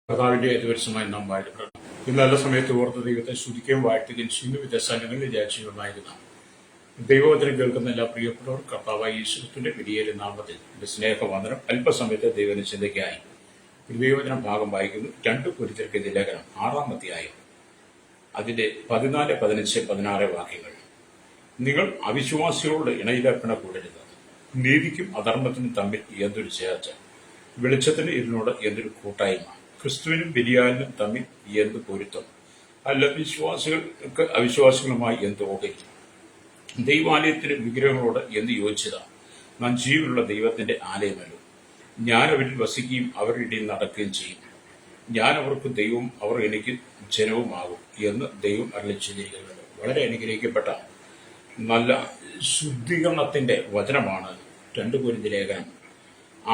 കർത്താവിന്റെ ദിവസമായി നാം വാഴ്ത്തപ്പെടണം. ഈ നല്ല സമയത്ത് ഓർത്ത ദൈവത്തെ സ്തുതിക്കുകയും വാഴ്ത്തുകയും ചെയ്യുന്നു. വ്യത്യസ്തങ്ങളിൽ വിചാരിച്ചുകൊണ്ടായിരുന്നു ദൈവവചനം കേൾക്കുന്ന എല്ലാ പ്രിയപ്പെട്ടവർ കർത്താവായ യേശുവിന്റെ വലിയ നാമത്തിൽ എന്റെ സ്നേഹവന്ദനം. അല്പസമയത്ത് ദൈവന ചിന്തയ്ക്കായി ദൈവവചന ഭാഗം വായിക്കുന്നു. 2 കൊരിന്ത്യർക്കെതിരെ ലേഖനം 6-ാം അധ്യായം അതിന്റെ 14, 15, 16 വാക്യങ്ങൾ. നിങ്ങൾ അവിശ്വാസികളോട് ഇണയിലേർപ്പണ കൂടരുത്. നീതിക്കും അധർമ്മത്തിനും തമ്മിൽ എന്തൊരു ചേർച്ച, വെളിച്ചത്തിന് ഇരുന്നോട് എന്തൊരു കൂട്ടായ്മ, ക്രിസ്തുവിനും ബലിയാലിനും തമ്മിൽ എന്ത് പൊരുത്തം, അല്ല വിശ്വാസികൾക്ക് അവിശ്വാസികളുമായി എന്ത് ഓഹരി, ദൈവാലയത്തിന് വിഗ്രഹങ്ങളോട് എന്ത് യോജിച്ചത. നാം ജീവനുള്ള ദൈവത്തിന്റെ ആലയമല്ലോ. ഞാൻ അവരിൽ വസിക്കുകയും അവരുടെ ഇടയിൽ നടക്കുകയും ചെയ്യും. ഞാൻ അവർക്ക് ദൈവവും അവർ എനിക്ക് ജനവുമാകും എന്ന് ദൈവം അരുളിച്ചെയ്തിരിക്കുന്നത്. വളരെ അനുഗ്രഹിക്കപ്പെട്ട നല്ല ശുദ്ധീകരണത്തിന്റെ വചനമാണ് 2 കൊരിന്ത്യർ ലേഖനം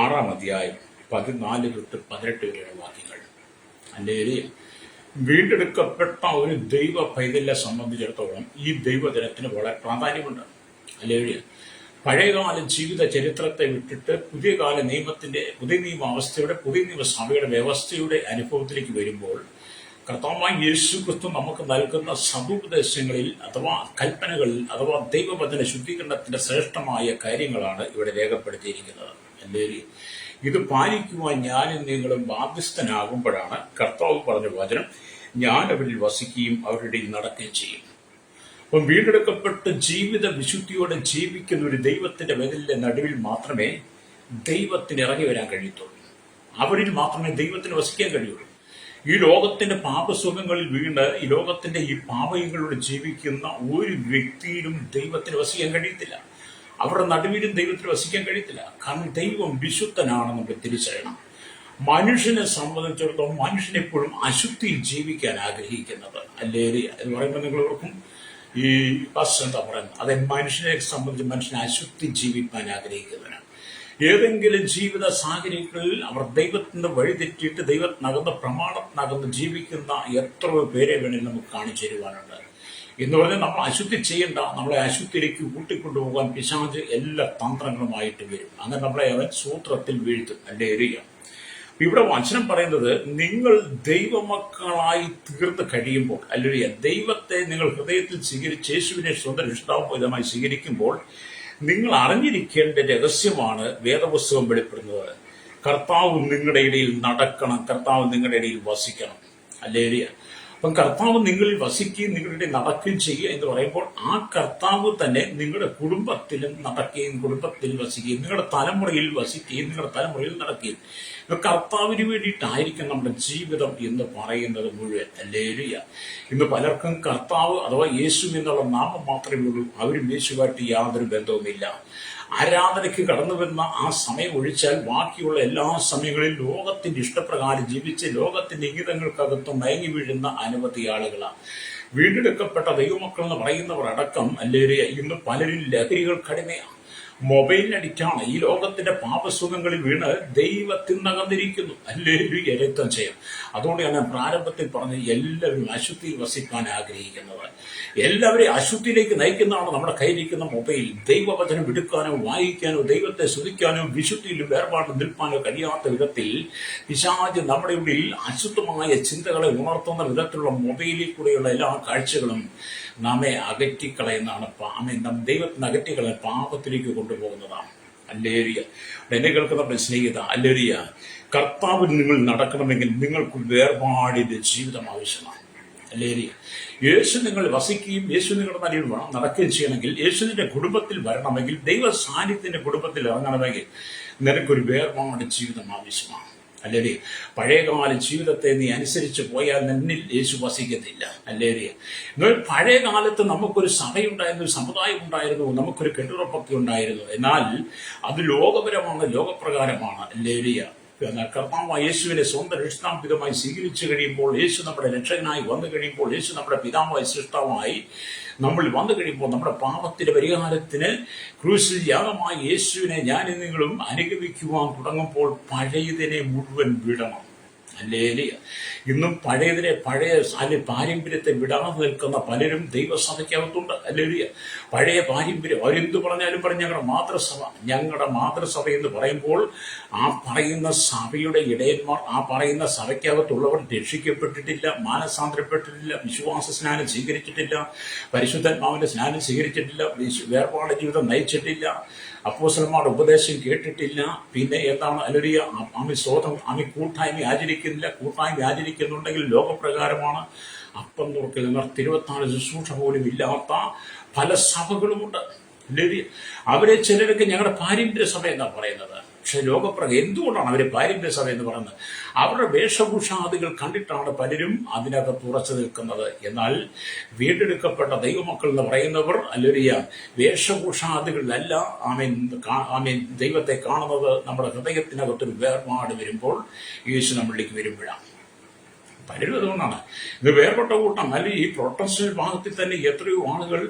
6-ാം അധ്യായം 14 തൊട്ട് 18 വരെയുള്ള വാക്യങ്ങൾ. അല്ലെങ്കിൽ വീണ്ടെടുക്കപ്പെട്ട ഒരു ദൈവ പൈതലിനെ സംബന്ധിച്ചിടത്തോളം ഈ ദൈവദിനത്തിന് വളരെ പ്രാധാന്യമുണ്ട്. അല്ലെങ്കിൽ പഴയകാല ജീവിത ചരിത്രത്തെ വിട്ടിട്ട് പുതിയ കാല പുതിയ നിയമ പുതിയ നിയമസഭയുടെ വ്യവസ്ഥയുടെ അനുഭവത്തിലേക്ക് വരുമ്പോൾ കർത്താവായ യേശു ക്രിസ്തു നമുക്ക് നൽകുന്ന സതുപദേശങ്ങളിൽ അഥവാ കൽപ്പനകളിൽ അഥവാ ദൈവവചന ശുദ്ധീകരണത്തിന്റെ ശ്രേഷ്ഠമായ കാര്യങ്ങളാണ് ഇവിടെ രേഖപ്പെടുത്തിയിരിക്കുന്നത്. അല്ലെങ്കിൽ ഇത് പാലിക്കുവാൻ ഞാനും നിങ്ങളും ബാധ്യസ്ഥനാകുമ്പോഴാണ് കർത്താവ് പറഞ്ഞ വചനം, ഞാൻ അവരിൽ വസിക്കുകയും അവരുടെ ഇടയിൽ നടക്കുകയും ചെയ്യും. അപ്പം വീണ്ടെടുക്കപ്പെട്ട് ജീവിത വിശുദ്ധിയോടെ ജീവിക്കുന്ന ഒരു ദൈവത്തിന്റെ വേദലിന്റെ നടുവിൽ മാത്രമേ ദൈവത്തിന് ഇറങ്ങി വരാൻ കഴിയത്തുള്ളൂ. അവരിൽ മാത്രമേ ദൈവത്തിന് വസിക്കാൻ കഴിയുള്ളൂ. ഈ ലോകത്തിന്റെ പാപസുഖങ്ങളിൽ വീണ് ഈ ലോകത്തിന്റെ ഈ പാപങ്ങളിലൂടെ ജീവിക്കുന്ന ഒരു വ്യക്തിയിലും ദൈവത്തിന് വസിക്കാൻ കഴിയത്തില്ല. അവരുടെ നടുവിലും ദൈവത്തിന് വസിക്കാൻ കഴിയത്തില്ല. കാരണം ദൈവം വിശുദ്ധനാണ് നമ്മൾ തിരിച്ചറിയണം. മനുഷ്യനെ സംബന്ധിച്ചിടത്തോളം മനുഷ്യൻ എപ്പോഴും അശുദ്ധിയിൽ ജീവിക്കാൻ ആഗ്രഹിക്കുന്നത്. അല്ലേ എന്ന് പറയുമ്പോൾ നിങ്ങൾ ഓർക്കും ഈ ബസ് എന്താ പറയുന്നത്, അത് മനുഷ്യനെ സംബന്ധിച്ച് മനുഷ്യനെ അശുദ്ധി ജീവിക്കാൻ ആഗ്രഹിക്കുന്നവനാണ്. ഏതെങ്കിലും ജീവിത സാഹചര്യങ്ങളിൽ അവർ ദൈവത്തിന്റെ വഴി തെറ്റിയിട്ട് ദൈവത്തിനകന്ന് പ്രമാണത്തിനകന്ന് ജീവിക്കുന്ന എത്രയോ പേരെ വേണമെങ്കിൽ നമുക്ക് കാണിച്ചു തരുവാനുണ്ട്. എന്ന് പറഞ്ഞാൽ നമ്മൾ അശുദ്ധി ചെയ്യേണ്ട, നമ്മളെ അശുദ്ധിയിലേക്ക് കൂട്ടിക്കൊണ്ടുപോകാൻ പിശാച് എല്ലാ തന്ത്രങ്ങളുമായിട്ട് വരും. അങ്ങനെ നമ്മളെ അവൻ സൂത്രത്തിൽ വീഴ്ത്തും, അല്ലെ എറിയ. ഇവിടെ വചനം പറയുന്നത്, നിങ്ങൾ ദൈവമക്കളായി തീർന്ന് കഴിയുമ്പോൾ, അല്ലെങ്കിൽ ദൈവത്തെ നിങ്ങൾ ഹൃദയത്തിൽ സ്വീകരിച്ച് യേശുവിനെ സ്വന്തം രക്ഷിതാവുമായി സ്വീകരിക്കുമ്പോൾ നിങ്ങൾ അറിഞ്ഞിരിക്കേണ്ട രഹസ്യമാണ് വേദപുസ്തകം വെളിപ്പെടുന്നത്. കർത്താവ് നിങ്ങളുടെ ഇടയിൽ നടക്കണം, കർത്താവ് നിങ്ങളുടെ ഇടയിൽ വസിക്കണം, അല്ലേ. അപ്പം കർത്താവ് നിങ്ങളിൽ വസിക്കുകയും നിങ്ങളുടെ നടക്കുകയും ചെയ്യുക എന്ന് പറയുമ്പോൾ ആ കർത്താവ് തന്നെ നിങ്ങളുടെ കുടുംബത്തിലും നടക്കുകയും കുടുംബത്തിൽ വസിക്കുകയും നിങ്ങളുടെ തലമുറയിൽ വസിക്കുകയും നിങ്ങളുടെ തലമുറയിൽ നടക്കുകയും കർത്താവിന് വേണ്ടിയിട്ടായിരിക്കും നമ്മുടെ ജീവിതം എന്ന് പറയുന്നത് മുഴുവൻ, അല്ലേ. ഇന്ന് പലർക്കും കർത്താവ് അഥവാ യേശു എന്നുള്ള നാമം മാത്രമേ ഉള്ളൂ. അവരും യേശുവായിട്ട് യാതൊരു ബന്ധവുമില്ല. ആരാധനയ്ക്ക് കടന്നു വരുന്ന ആ സമയം ഒഴിച്ചാൽ ബാക്കിയുള്ള എല്ലാ സമയങ്ങളിലും ലോകത്തിന്റെ ഇഷ്ടപ്രകാരം ജീവിച്ച് ലോകത്തിന്റെ ഇംഗിതങ്ങൾക്കകത്തും മയങ്ങി വീഴുന്ന അനവധി ആളുകളാണ്. വീണ്ടെടുക്കപ്പെട്ട ദൈവമക്കൾ എന്ന് പറയുന്നവർ അടക്കം, അല്ലേ, ഇന്ന് പലരും ലഹരികൾ കടിമയാണ്, മൊബൈലിന് അഡിക്റ്റാണ്. ഈ ലോകത്തിന്റെ പാപസുഖങ്ങളിൽ വീണ് ദൈവത്തിനകന്നിരിക്കുന്നു, അല്ലേ. രക്തം ചെയ്യാം. അതുകൊണ്ട് ഞാൻ പ്രാരംഭത്തിൽ പറഞ്ഞ് എല്ലാവരും അശുദ്ധിയിൽ വസിക്കാൻ ആഗ്രഹിക്കുന്നത്, എല്ലാവരെയും അശുദ്ധിയിലേക്ക് നയിക്കുന്നതാണ് നമ്മുടെ കയ്യിലിരിക്കുന്ന മൊബൈൽ. ദൈവവചനം എടുക്കാനോ വായിക്കാനോ ദൈവത്തെ സ്തുതിക്കാനോ വിശുദ്ധിയിൽ വേർപാട് നിൽപ്പാനോ കഴിയാത്ത വിധത്തിൽ പിശാച് നമ്മുടെ ഉള്ളിൽ അശുദ്ധമായ ചിന്തകളെ ഉണർത്തുന്ന വിധത്തിലുള്ള മൊബൈലിൽ കൂടെയുള്ള എല്ലാ കാഴ്ചകളും നമ്മെ അകറ്റിക്കളയുന്നതാണ്. നാം ദൈവത്തിന് അകറ്റിക്കളയാൻ പാപത്തിലേക്ക് കൊണ്ടുപോകുന്നതാണ്, അല്ലേരിയ. എന്നെ കേൾക്കുന്ന സ്നേഹിത, അല്ലേരിയ, കർത്താവിൽ നിങ്ങൾ നടക്കണമെങ്കിൽ നിങ്ങൾക്ക് വേർപാടിന്റെ ജീവിതം ആവശ്യമാണ്, അല്ലേരിയ. യേശു നിങ്ങൾ വസിക്കുകയും യേശു നിങ്ങളുടെ നടുവിൽ നടക്കുകയും ചെയ്യണമെങ്കിൽ, യേശുവിന്റെ കുടുംബത്തിൽ വരണമെങ്കിൽ, ദൈവ സാന്നിധ്യത്തിന്റെ കുടുംബത്തിൽ ഇറങ്ങണമെങ്കിൽ നിനക്കൊരു വേർപാട് ജീവിതം ആവശ്യമാണ്, അല്ലേ. പഴയകാല ജീവിതത്തെ നീ അനുസരിച്ച് പോയാൽ നിന്നിൽ യേശു വസിക്കത്തില്ല, അല്ലേ. എന്നാൽ പഴയ കാലത്ത് നമുക്കൊരു സഭയുണ്ടായിരുന്നു, സമുദായം ഉണ്ടായിരുന്നു, നമുക്കൊരു കെട്ടുറപ്പൊക്കെ ഉണ്ടായിരുന്നു. എന്നാൽ അത് ലോകപരമാണ്, ലോകപ്രകാരമാണ്, അല്ലേ. എന്നാൽ കർത്താവ് യേശുവിനെ സ്വന്തം രക്ഷിതാപിതമായി സ്വീകരിച്ചു കഴിയുമ്പോൾ, യേശു നമ്മുടെ രക്ഷകനായി വന്നു കഴിയുമ്പോൾ, യേശു നമ്മുടെ പിതാവായി സൃഷ്ടാവായി നമ്മൾ വന്നു കഴിയുമ്പോൾ, നമ്മുടെ പാപത്തിന്റെ പരിഹാരത്തിന് ക്രൂശിൽ യാഗമായി യേശുവിനെ ഞാനും നിങ്ങളും അനുഗമിക്കുവാൻ തുടങ്ങുമ്പോൾ പഴയതിനെ മുഴുവൻ വിടണം. ഹല്ലേലൂയ. ഇന്നും പഴയ പാരമ്പര്യത്തെ വിടാതെ നിൽക്കുന്ന പലരും ദൈവസഭയ്ക്കകത്തുണ്ട്. ഹല്ലേലൂയ. പഴയ പാരമ്പര്യം അവരെന്ത് പറഞ്ഞാലും പറയും ഞങ്ങളുടെ മാതൃസഭ എന്ന് പറയുമ്പോൾ ആ പറയുന്ന സഭയുടെ ഇടയന്മാർ, ആ പറയുന്ന സഭയ്ക്കകത്തുള്ളവർ രക്ഷിക്കപ്പെട്ടിട്ടില്ല, മാനസാന്തരപ്പെട്ടിട്ടില്ല, വിശ്വാസ സ്നാനം സ്വീകരിച്ചിട്ടില്ല, പരിശുദ്ധാത്മാവിന്റെ സ്നാനം സ്വീകരിച്ചിട്ടില്ല, വേർപാട് ജീവിതം നയിച്ചിട്ടില്ല, അപ്പോസ്തലന്മാരുടെ ഉപദേശം കേട്ടിട്ടില്ല. പിന്നെ എന്താണ് ഹല്ലേലൂയ, ആമി കൂട്ടായ്മ ആചരിക്കുന്നുണ്ടെങ്കിൽ ലോകപ്രകാരമാണ്. അപ്പം തുറക്കൽ 24 ശുശ്രൂഷ പോലും ഇല്ലാത്ത പല സഭകളുമുണ്ട്. ഹല്ലേലൂയ. അവരെ ചിലരൊക്കെ ഞങ്ങളുടെ പാരമ്പര്യ സഭ എന്നാ പറയുന്നത്. പക്ഷെ എന്തുകൊണ്ടാണ് അവര് പാരമ്പര്യ സഭ എന്ന് പറയുന്നത്? അവരുടെ വേഷഭൂഷാദികൾ കണ്ടിട്ടാണ് പലരും അതിനകത്ത് ഉറച്ചു നിൽക്കുന്നത്. എന്നാൽ വീണ്ടെടുക്കപ്പെട്ട ദൈവമക്കൾ എന്ന് പറയുന്നവർ ഹല്ലേലൂയ വേഷഭൂഷാദികളിലല്ല ആമേൻ ദൈവത്തെ കാണുന്നത്. നമ്മുടെ ഹൃദയത്തിനകത്തൊരു വേർപാട് വരുമ്പോൾ, യേശു നമ്മളിലേക്ക് വരുമ്പോഴാണ്. പലരും അതുകൊണ്ടാണ് ഇത് വേർപെട്ട കൂട്ടം. അല്ലെങ്കിൽ ഈ പ്രൊട്ടസ്റ്റന്റ് വിഭാഗത്തിൽ തന്നെ എത്രയോ ആളുകൾ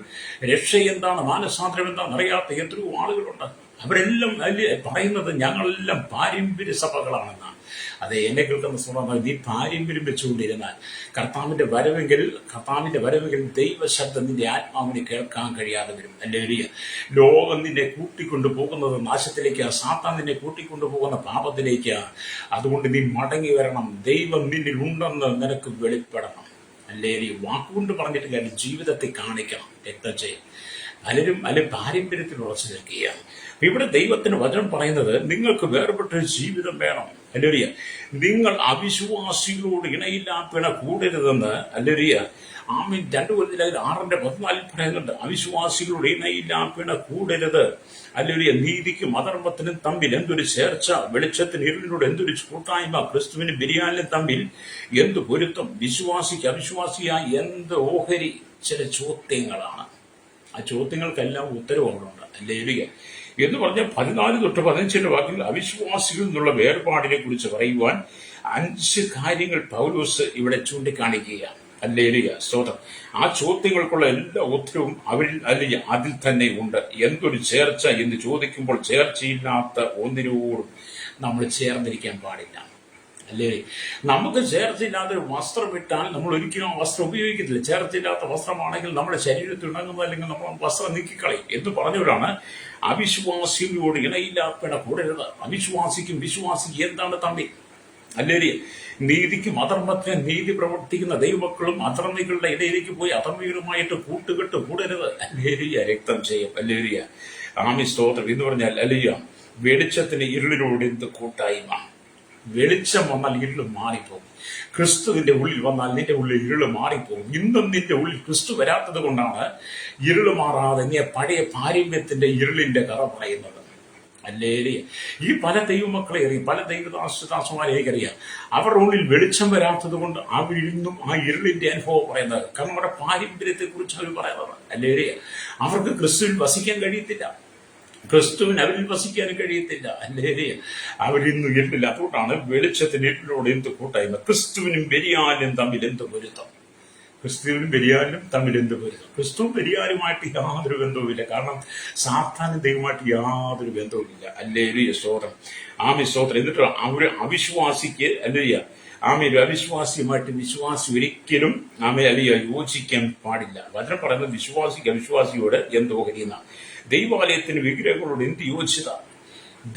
രക്ഷ എന്താണ്, മാനസാന്തരം എന്താണെന്ന് അറിയാത്ത എത്രയോ ആളുകളുണ്ട്. അവരെല്ലാം അല്ലേ പറയുന്നത് ഞങ്ങളെല്ലാം പാരമ്പര്യ സഭകളാണെന്നാണ്. അതെ, എന്നെ കേൾക്കുന്ന സുഹൃത്തുക്കളെ, നീ പാരമ്പര്യം വെച്ചുകൊണ്ടിരുന്നാൽ കർത്താവിന്റെ വരവെങ്കിൽ ദൈവശബ്ദം നിന്റെ ആത്മാവിനെ കേൾക്കാൻ കഴിയാതെ വരും. ഹല്ലേലൂയ. ലോകം നിന്നെ കൂട്ടിക്കൊണ്ടു പോകുന്നത് നാശത്തിലേക്ക്, സാത്താൻ നിന്നെ കൂട്ടിക്കൊണ്ടു പോകുന്ന പാപത്തിലേക്ക്. അതുകൊണ്ട് നീ മടങ്ങി വരണം. ദൈവം നിന്നിൽ ഉണ്ടെന്ന് നിനക്ക് വെളിപ്പെടണം. ഹല്ലേലൂയ. വാക്കുകൊണ്ട് പറഞ്ഞിട്ട് കാര്യം, ജീവിതത്തെ കാണിക്കണം, രക്തം ചെയ്യും. പലരും പാരമ്പര്യത്തിൽ ഉറച്ചു നിൽക്കുകയാണ്. ഇവിടെ ദൈവത്തിന് വചനം പറയുന്നത് നിങ്ങൾക്ക് വേർപെട്ടൊരു ജീവിതം വേണം. ഹല്ലേലൂയ. നിങ്ങൾ അവിശ്വാസികളോട് ഇണയില്ലാത്ത കൂടരുതെന്ന് ഹല്ലേലൂയ ആമേൻ 2 കൊരിന്ത്യർ 6:14 പറയുന്നുണ്ട്. അവിശ്വാസികളോട് ഇണയില്ലാത്ത കൂടരുത്. ഹല്ലേലൂയ. നീതിക്കും അധർമ്മത്തിനും തമ്മിൽ എന്തൊരു ചേർച്ച, വെളിച്ചത്തിന് ഇരുളിനോട് എന്തൊരു കൂട്ടായ്മ, ക്രിസ്തുവിനും ബിരിയാനിലും തമ്മിൽ എന്ത് പൊരുത്തം, വിശ്വാസിക്ക് അവിശ്വാസിയായി എന്ത് ഓഹരി. ചില ചോദ്യങ്ങളാണ്. ആ ചോദ്യങ്ങൾക്കെല്ലാം ഉത്തരവുകളുണ്ട്. ഹല്ലേലൂയ. എന്ന് പറഞ്ഞാൽ 14 തൊട്ട് 15 വാക്യങ്ങൾ അവിശ്വാസികളിൽ നിന്നുള്ള വേർപാടിനെ കുറിച്ച് പറയുവാൻ 5 കാര്യങ്ങൾ പൗലോസ് ഇവിടെ ചൂണ്ടിക്കാണിക്കുകയാണ്. ഹല്ലേലൂയ. സ്തോത്രം. ആ ചോദ്യങ്ങൾക്കുള്ള എല്ലാ ഉത്തരവും അതിൽ തന്നെ ഉണ്ട്. എന്തൊരു ചേർച്ച എന്ന് ചോദിക്കുമ്പോൾ ചേർച്ചയില്ലാത്ത ഒന്നിനോടും നമ്മൾ ചേർന്നിരിക്കാൻ പാടില്ല. അല്ലേ? നമുക്ക് ചേർച്ചയില്ലാത്ത ഒരു വസ്ത്രം ഇട്ടാൽ നമ്മൾ ഒരിക്കലും ആ വസ്ത്രം ഉപയോഗിക്കത്തില്ല. ചേർച്ചയില്ലാത്ത വസ്ത്രമാണെങ്കിൽ നമ്മുടെ ശരീരത്തിൽ ഇണങ്ങുന്നത്, അല്ലെങ്കിൽ നമ്മൾ വസ്ത്രം നീക്കിക്കളയും എന്ന് പറഞ്ഞവരാണ് അവിശ്വാസികളോട് ഇണയില്ലാത്ത കൂടരുത്. അവിശ്വാസിക്കും വിശ്വാസിക്കും എന്താണ് തമ്മിൽ? അല്ലേ? നീതിക്കും അധർമ്മത്തിനും നീതി പ്രവർത്തിക്കുന്ന ദൈവമക്കളും അധർമ്മികളുടെ ഇടയിലേക്ക് പോയി അധർമ്മികളുമായിട്ട് കൂട്ടുകെട്ട് കൂടരുത്. അല്ലേരിയ. രക്തം ചെയ്യും. അല്ലേരിയ. ആമി സ്തോത്രം എന്ന് പറഞ്ഞാൽ അല്ലേയ വെളിച്ചത്തിന് ഇരുളിനോട് എന്ത് കൂട്ടായ്മ. വെളിച്ചം വന്നാൽ ഇരുള് മാറിപ്പോകും. ക്രിസ്തുവിന്റെ ഉള്ളിൽ വന്നാൽ നിന്റെ ഉള്ളിൽ ഇരുള് മാറിപ്പോകും. ഇന്നും നിന്റെ ഉള്ളിൽ ക്രിസ്തു വരാത്തത് കൊണ്ടാണ് ഇരുള് മാറാതെ നീ പഴയ പാരമ്പര്യത്തിന്റെ ഇരുളിന്റെ കഥ പറയുന്നത്. അല്ലേലേ. ഈ പല ദൈവമക്കളെ അറിയാം, പല ദൈവദാസന്മാരെ എനിക്കറിയാം. അവരുടെ ഉള്ളിൽ വെളിച്ചം വരാത്തത് കൊണ്ട് അവരിന്നും ആ ഇരുളിന്റെ അനുഭവം പറയുന്നത്. കാരണം അവരുടെ പാരമ്പര്യത്തെ കുറിച്ച് അവർ പറയുന്നത്. അല്ലേലേ. അവർക്ക് ക്രിസ്തുവിൽ വസിക്കാൻ കഴിയത്തില്ല, ക്രിസ്തുവിന് അവരിൽ വസിക്കാനും കഴിയത്തില്ല. അല്ലേ? അവരിന്ന് ഇരുട്ടില്ല. അതുകൊണ്ടാണ് വെളിച്ചത്തിന് ഇരുട്ടിനോട് എന്ത് കൂട്ടായ്മ, ക്രിസ്തുവിനും ബെലിയാലും തമ്മിൽ എന്ത് പൊരുത്തം. ക്രിസ്തുവിനും ബെലിയാലും തമ്മിൽ എന്ത് പൊരുത്തം. ക്രിസ്തുവും ബെലിയാലുമായിട്ട് യാതൊരു ബന്ധവുമില്ല. കാരണം സാത്താനും ദൈവമായിട്ട് യാതൊരു ബന്ധവുമില്ല. അല്ലേലൂയ. സ്തോത്രം. ആമേ സ്തോത്രം. എന്നിട്ട് അവർ അവിശ്വാസിക്ക് അല്ലേയ ആമേലും അവിശ്വാസിയുമായിട്ട് വിശ്വാസി ഒരിക്കലും അല്ലേയ യോജിക്കാൻ പാടില്ല. വചനം പറയുന്നത് വിശ്വാസിക്ക് അവിശ്വാസിയോട് എന്ത് ഓഹരിയെന്ന. ദൈവാലയത്തിന് വിഗ്രഹങ്ങളോട് എന്ത് യോജിച്ചത?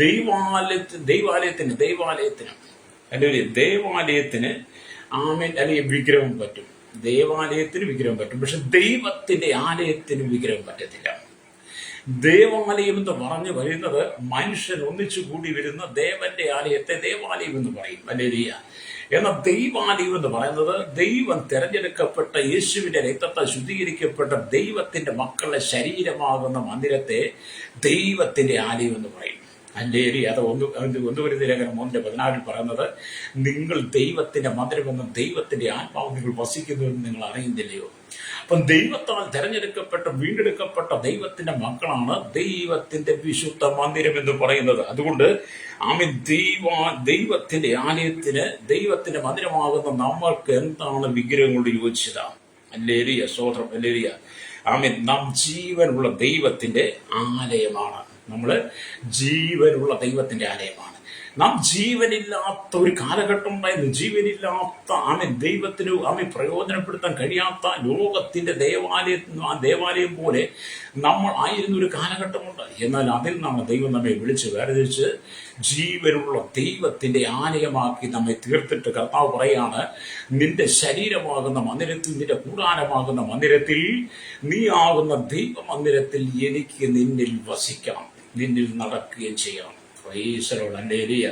ദൈവാലയത്തിന് അല്ലെങ്കിൽ ദേവാലയത്തിന് ആമേൻ അല്ലെങ്കിൽ വിഗ്രഹം പറ്റും. ദേവാലയത്തിന് വിഗ്രഹം പറ്റും, പക്ഷെ ദൈവത്തിന്റെ ആലയത്തിന് വിഗ്രഹം പറ്റത്തില്ല. ദേവാലയം എന്ന് പറഞ്ഞു വരുന്നത് മനുഷ്യൻ ഒന്നിച്ചു കൂടി വരുന്ന ദേവന്റെ ആലയത്തെ ദേവാലയം എന്ന് പറയും. അല്ലേലൂയ. എന്നാൽ ദൈവാലയം എന്ന് പറയുന്നത് ദൈവം തെരഞ്ഞെടുക്കപ്പെട്ട യേശുവിന്റെ രക്തത്താൽ ശുദ്ധീകരിക്കപ്പെട്ട ദൈവത്തിന്റെ മക്കളുടെ ശരീരമാകുന്ന മന്ദിരത്തെ ദൈവത്തിന്റെ ആലയം എന്ന് പറയും. അല്ലേലൂയ. അത് 1 കൊരിന്ത്യർ 3:14 പറയുന്നത് നിങ്ങൾ ദൈവത്തിന്റെ മന്ദിരമെന്നും ദൈവത്തിന്റെ ആത്മാവ് നിങ്ങൾ വസിക്കുന്നുവെന്ന് നിങ്ങൾ അറിയുന്നില്ലയോ. അപ്പം ദൈവത്താൽ തെരഞ്ഞെടുക്കപ്പെട്ട വീണ്ടെടുക്കപ്പെട്ട ദൈവത്തിന്റെ മക്കളാണ് ദൈവത്തിന്റെ വിശുദ്ധ മന്ദിരം എന്ന് പറയുന്നത്. അതുകൊണ്ട് ദൈവത്തിന്റെ ആലയത്തിന് ദൈവത്തിന്റെ മന്ദിരമാകുന്ന നമ്മൾക്ക് എന്താണ് വിഗ്രഹങ്ങളുടെ യോജിച്ചത? അല്ലേലൂയ. സ്തോത്രം. അല്ലേലൂയ. നാം ജീവനുള്ള ദൈവത്തിന്റെ ആലയമാണ്. നമ്മള് ജീവനുള്ള ദൈവത്തിന്റെ ആലയമാണ്. നാം ജീവനില്ലാത്ത ഒരു കാലഘട്ടം ഉണ്ടായിരുന്നു. ജീവനില്ലാത്ത ദൈവത്തിന് പ്രയോജനപ്പെടുത്താൻ കഴിയാത്ത ലോകത്തിന്റെ ദേവാലയം പോലെ നമ്മൾ ആയിരുന്ന ഒരു കാലഘട്ടമുണ്ട്. എന്നാൽ അതിൽ നിന്നാണ് ദൈവം നമ്മെ വിളിച്ച് വേർതിരിച്ച് ജീവനുള്ള ദൈവത്തിന്റെ ആലയമാക്കി നമ്മെ തീർത്തിട്ട് കർത്താവ് പറയാണ്, നിന്റെ ശരീരമാകുന്ന മന്ദിരത്തിൽ, നിന്റെ കൂടാരമാകുന്ന മന്ദിരത്തിൽ, നീ ആകുന്ന ദൈവമന്ദിരത്തിൽ എനിക്ക് നിന്നിൽ വസിക്കണം, നിന്നിൽ നടക്കുകയും ചെയ്യണം. ഈശ്വരോടല്ലേലിയ.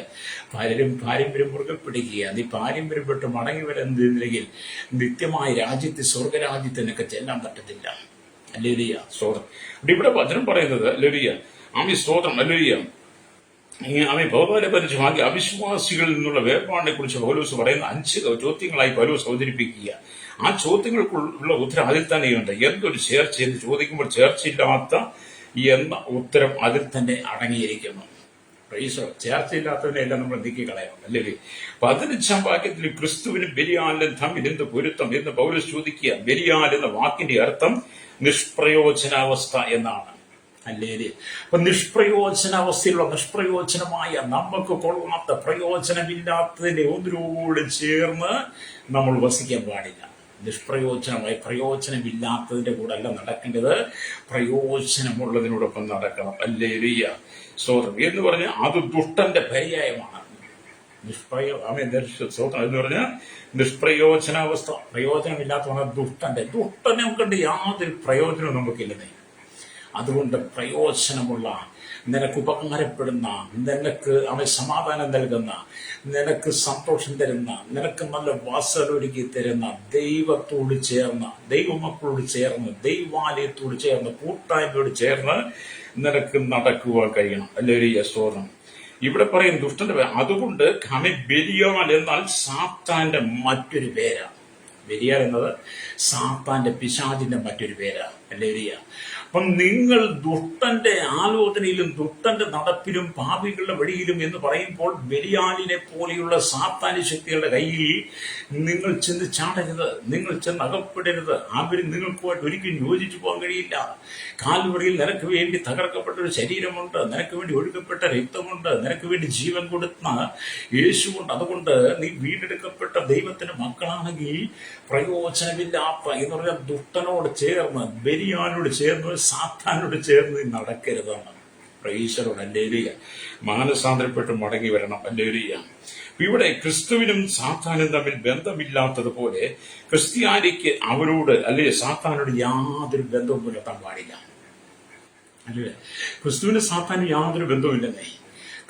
പലരും പാരമ്പര്യം മുറുകെ പിടിക്കുക. നീ പാരമ്പര്യപ്പെട്ട് മടങ്ങി വരുന്നില്ലെങ്കിൽ നിത്യമായ രാജ്യത്ത്, സ്വർഗരാജ്യത്ത് നിനക്ക് ചെല്ലാൻ പറ്റത്തില്ല. അല്ലേലിയ, സ്തോത്രം. ഇവിടെ വചനം പറയുന്നത് അല്ലേലിയ, സ്തോത്രം, അല്ലേലിയ, ഭഗവാനെ പരിച്ച് വാങ്ങി അവിശ്വാസികളിൽ നിന്നുള്ള വേർപാടിനെ കുറിച്ച് പൗലോസ് പറയുന്ന 5 ചോദ്യങ്ങളായി പൗലോസ് അവതരിപ്പിക്കുക. ആ ചോദ്യങ്ങൾക്കുള്ള ഉത്തരം അതിൽ തന്നെയുണ്ട്. എന്തൊരു ചേർച്ച എന്ന് ചോദിക്കുമ്പോൾ ചേർച്ചയില്ലാത്ത എന്ന ഉത്തരം അതിൽ തന്നെ അടങ്ങിയിരിക്കുന്നു. ചേർച്ചയില്ലാത്തതിനെ എല്ലാം നമ്മൾ നീക്കി കളയണം, അല്ലേ? 15-ാം വാക്യത്തിൽ ക്രിസ്തുവിനും ബലിയാലും തമ്മിൽ എന്ത് പൊരുത്തം എന്ന് പൗലോസ് ചോദിക്കുക. ബലിയാൽ എന്ന വാക്കിന്റെ അർത്ഥം നിഷ്പ്രയോജനാവസ്ഥ എന്നാണ്, അല്ലേ? അപ്പൊ നിഷ്പ്രയോജനാവസ്ഥയിലുള്ള നിഷ്പ്രയോജനമായ നമുക്ക് കൊള്ളാത്ത പ്രയോജനമില്ലാത്തതിന്റെ ഒന്നിനോട് ചേർന്ന് നമ്മൾ വസിക്കാൻ പാടില്ല. നിഷ്പ്രയോജനമായി പ്രയോജനമില്ലാത്തതിന്റെ കൂടെ അല്ല നടക്കേണ്ടത്, പ്രയോജനമുള്ളതിനോടൊപ്പം നടക്കണം. അല്ലേലൂയ, സ്തോത്രം. എന്ന് പറഞ്ഞാൽ അത് ദുഷ്ടന്റെ പര്യായമാണ്. സ്തോത്രം എന്ന് പറഞ്ഞാൽ നിഷ്പ്രയോജനാവസ്ഥ, പ്രയോജനമില്ലാത്തതാണ് ദുഷ്ടനെ കൊണ്ട് യാതൊരു പ്രയോജനവും നമുക്കില്ലെന്നേ. അതുകൊണ്ട് പ്രയോജനമുള്ള, നിനക്ക് ഉപകാരപ്പെടുന്ന, നിനക്ക് സമാധാനം നൽകുന്ന, നിനക്ക് സന്തോഷം തരുന്ന, നിനക്ക് നല്ല വാസലൊരുക്കി തരുന്ന ദൈവത്തോട് ചേർന്ന്, ദൈവമക്കളോട് ചേർന്ന്, ദൈവാലയത്തോട് ചേർന്ന്, കൂട്ടായ്മയോട് ചേർന്ന് നിനക്ക് നടക്കുവാൻ കഴിയണം. അല്ലേലൂയ, സ്തോത്രം. ഇവിടെ പറയും ദുഷ്ടന്റെ പേര്. അതുകൊണ്ട് ബലിയാൽ എന്നാൽ സാത്താന്റെ മറ്റൊരു പേരാണ്. ബലിയാൽ എന്നത് സാത്താന്റെ, പിശാചിന്റെ മറ്റൊരു പേരാണ്. അല്ലേലൂയ. അപ്പം നിങ്ങൾ ദുഷ്ടന്റെ ആലോചനയിലും ദുഷ്ടന്റെ നടപ്പിലും പാപികളുടെ വഴിയിലും എന്ന് പറയുമ്പോൾ ബലിയാലിനെ പോലെയുള്ള സാത്താന്യ ശക്തികളുടെ കയ്യിൽ നിങ്ങൾ ചെന്ന് ചാടരുത്, നിങ്ങൾ ചെന്ന് അകപ്പെടരുത്. അവർ നിങ്ങൾക്കുമായിട്ട് ഒരിക്കലും യോജിച്ചു പോകാൻ കഴിയില്ല. കാൽവറിയിൽ നിനക്ക് വേണ്ടി തകർക്കപ്പെട്ട ഒരു ശരീരമുണ്ട്, നിനക്ക് വേണ്ടി ഒഴുകപ്പെട്ട രക്തമുണ്ട്, നിനക്ക് വേണ്ടി ജീവൻ കൊടുത്ത യേശുവുണ്ട്. അതുകൊണ്ട് നീ വീണ്ടെടുക്കപ്പെട്ട ദൈവത്തിന്റെ മക്കളാണെങ്കിൽ പ്രയോജനമില്ലാത്ത എന്ന് പറഞ്ഞാൽ ദുഷ്ടനോട് ചേർന്ന്, ബലിയാനോട് ചേർന്ന്, സാത്താനോട് ചേർന്ന് നടക്കരുതാണ്. ഈശ്വരോട് അല്ലേലൂയ. മാനസാന്തരപ്പെട്ട് മടങ്ങി വരണം. അല്ലേലൂയ. ഇവിടെ ക്രിസ്തുവിനും സാത്താനും തമ്മിൽ ബന്ധമില്ലാത്തതുപോലെ ക്രിസ്ത്യാനിക്ക് അവരോട്, അല്ലെ, സാത്താനോട് യാതൊരു ബന്ധവും പുലർത്താൻ പാടില്ല. അല്ലേ? ക്രിസ്തുവിന് സാത്താനും യാതൊരു ബന്ധവുമില്ലെന്നേ.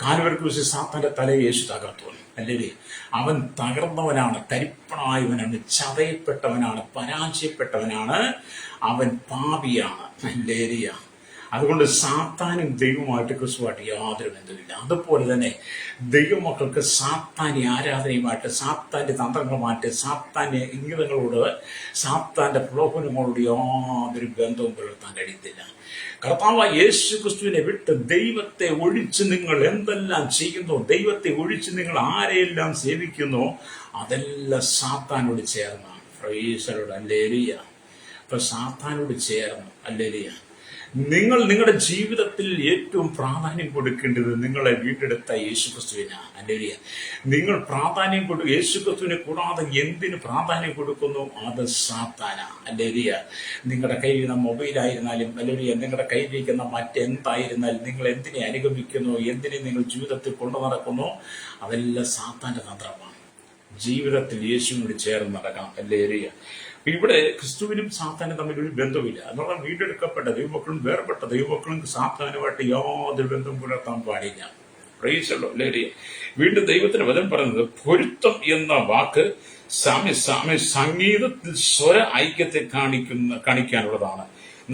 കാൽവരി ക്രൂശിൽ സാത്താന്റെ തലയെ യേശു തകർത്തു, അല്ലേ? അവൻ തകർന്നവനാണ്, തരിപ്പണായവനാണ്, ചതയപ്പെട്ടവനാണ്, പരാജയപ്പെട്ടവനാണ്, അവൻ പാപിയാണ്. അല്ലേലിയ. അതുകൊണ്ട് സാത്താനും ദൈവമായിട്ട് ക്രിസ്തുവായിട്ട് യാതൊരു ബന്ധമില്ല. അതുപോലെ തന്നെ ദൈവമക്കൾക്ക് സാത്താന്യ ആരാധനയുമായിട്ട്, സാത്താന്റെ തന്ത്രങ്ങളുമായിട്ട്, സാത്താന്യ ഇംഗിതങ്ങളോട്, സാത്താന്റെ പ്രലോഭനങ്ങളോട് യാതൊരു ബന്ധവും പുലർത്താൻ കഴിയത്തില്ല. കർത്താവ് യേശു ക്രിസ്തുവിനെ വിട്ട് ദൈവത്തെ ഒഴിച്ച് നിങ്ങൾ എന്തെല്ലാം ചെയ്യുന്നു, ദൈവത്തെ ഒഴിച്ച് നിങ്ങൾ ആരെയെല്ലാം സേവിക്കുന്നു, അതെല്ലാം സാത്താനോട് ചേർന്നാണ്. ഈശ്വരോട് അല്ലേലൂയ. അപ്പൊ സാത്താനോട് ചേർന്ന്, അല്ലേലൂയ. നിങ്ങൾ നിങ്ങളുടെ ജീവിതത്തിൽ ഏറ്റവും പ്രാധാന്യം കൊടുക്കേണ്ടത് നിങ്ങളെ വീണ്ടെടുത്ത യേശുക്രിസ്തുവിനാണ്. അല്ലേലൂയ. നിങ്ങൾ പ്രാധാന്യം കൊടുക്കും. യേശുക്രിസ്തുവിനെ കൂടാതെ എന്തിന് പ്രാധാന്യം കൊടുക്കുന്നു? അത് സാത്താനാണ്. അല്ലേലൂയ. നിങ്ങളുടെ കയ്യിൽ മൊബൈലായിരുന്നാലും, അല്ലേലൂയ, നിങ്ങളുടെ കയ്യിലിരിക്കുന്ന മറ്റെന്തായിരുന്നാലും, നിങ്ങൾ എന്തിനെ അനുഗമിക്കുന്നു, എന്തിനെ നിങ്ങൾ ജീവിതത്തിൽ കൊണ്ടു നടക്കുന്നു, അതെല്ലാം സാത്താന്റെ തന്ത്രമാണ്. ജീവിതത്തിൽ യേശുവിനോട് ചേർന്ന് നടക്കണം. അല്ലേലൂയ. ഇവിടെ ക്രിസ്തുവിനും സാത്താനും തമ്മിൽ ഒരു ബന്ധമില്ല. എന്നുള്ള വീണ്ടെടുക്കപ്പെട്ട ദൈവമക്കളും വേർപെട്ട ദൈവമക്കളും സാത്താനുമായിട്ട് യാതൊരു ബന്ധം പുലർത്താൻ പാടില്ല. പ്രൈസല്ലോ, അല്ലേ? വീണ്ടും ദൈവത്തിന്റെ വചനം പറയുന്നത് പൊരുത്തം എന്ന വാക്ക് സംഗീതത്തിൽ സ്വര ഐക്യത്തെ കാണിക്കാനുള്ളതാണ്.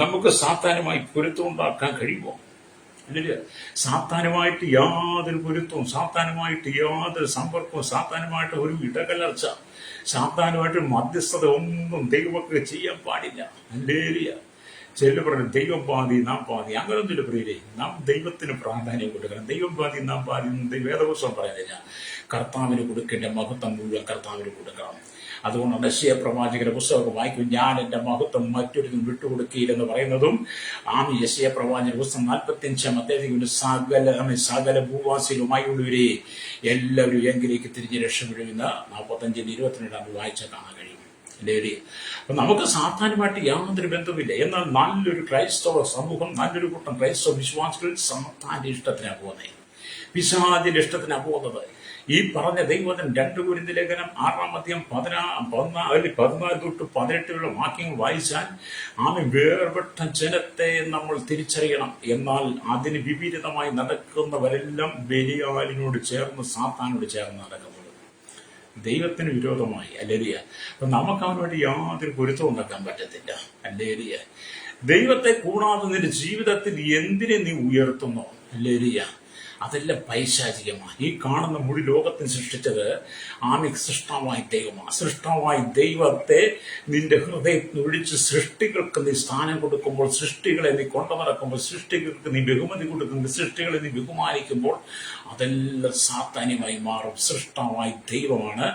നമുക്ക് സാത്താനുമായി പൊരുത്തം ഉണ്ടാക്കാൻ കഴിയുമോ? ഇല്ല. സാത്താനുമായിട്ട് യാതൊരു പൊരുത്തവും, സാത്താനുമായിട്ട് യാതൊരു സമ്പർക്കവും, സാത്താനുമായിട്ട് ഒരു ഇടകലർച്ച, സാത്താനുമായിട്ട് മധ്യസ്ഥത ഒന്നും ദൈവമക്കൾ ചെയ്യാൻ പാടില്ല. ഹല്ലേലൂയ. ചെല്ലു പറഞ്ഞു ദൈവം പാതി നാം പാതി. അങ്ങനൊന്നുമില്ല പ്രിയരെ. നാം ദൈവത്തിന് പ്രാധാന്യം കൊടുക്കണം. ദൈവം പാതി നാം പാതി വേദപുസ്തകം പറയുന്നില്ല. കർത്താവിന് കൊടുക്കേണ്ട മഹത്വം മുഴുവൻ കർത്താവിന് കൊടുക്കണം. അതുകൊണ്ടാണ് യെശയ്യാ പ്രവാചകന്റെ പുസ്തകമൊക്കെ വായിക്കും, ഞാൻ എന്റെ മഹത്വം മറ്റൊരിതും വിട്ടുകൊടുക്കുകയില്ലെന്ന് പറയുന്നതും. യെശയ്യാ പ്രവാചകന്റെ പുസ്തകം 45-ാം അധ്യായത്തിൽ സകല ഭൂവാസികളുമായുള്ളവരെ എല്ലാവരും എങ്കിലേക്ക് തിരിഞ്ഞ് രക്ഷപ്പെടുമെന്ന് 45-22 വായിച്ചാൽ കാണാൻ കഴിയും. അല്ലേ? അപ്പൊ നമുക്ക് സാത്താനുമായിട്ട് യാതൊരു ബന്ധവുമില്ല. എന്നാൽ നല്ലൊരു ക്രൈസ്തവ സമൂഹം, നല്ലൊരു കൂട്ടം ക്രൈസ്തവ വിശ്വാസികൾ സാത്താന്റെ ഇഷ്ടത്തിനാണ് പോകുന്നത്, പിശാചിന്റെ ഇഷ്ടത്തിനാണ് പോകുന്നത്. ഈ പറഞ്ഞ ദൈവവചനം 2 കൊരിന്ത്യർ ലേഖനം 6-ാം അധ്യായം 14-18 വാക്യങ്ങൾ വായിച്ചാൽ വേർപെട്ട ജനത്തെ നമ്മൾ തിരിച്ചറിയണം. എന്നാൽ അതിന് വിപരീതമായി നടക്കുന്നവരെല്ലാം ബലിയാലിനോട് ചേർന്ന് സാത്താനോട് ചേർന്ന് നടക്കുന്നത് ദൈവത്തിന് വിരോധമായി. അല്ലേരിയ. അപ്പൊ നമുക്ക് അവനുവേണ്ടി യാതൊരു പൊരുത്തം ഉണ്ടാക്കാൻ പറ്റത്തില്ല. അല്ലേരിയ. ദൈവത്തെ കൂടാതെ നിന്റെ ജീവിതത്തിൽ എന്തിനെ നീ ഉയർത്തുന്നു? അല്ലേരിയ. അതെല്ലാം പൈശാചികമാണ്. ഈ കാണുന്ന മുഴു ലോകത്തിന് സൃഷ്ടിച്ചത് സൃഷ്ടാവായി ദൈവമാണ്. സൃഷ്ടാവായി ദൈവത്തെ നിന്റെ ഹൃദയത്തിൽ ഒഴിച്ച് സൃഷ്ടികൾക്ക് നീ സ്ഥാനം കൊടുക്കുമ്പോൾ, സൃഷ്ടികളെ നീ കൊണ്ടു നടക്കുമ്പോൾ, സൃഷ്ടികൾക്ക് നീ ബഹുമതി കൊടുക്കുമ്പോൾ, സൃഷ്ടികളെ നീ ബഹുമാനിക്കുമ്പോൾ അതെല്ലാം സാത്താന്യമായി മാറും. സൃഷ്ടാവായി ദൈവമാണ്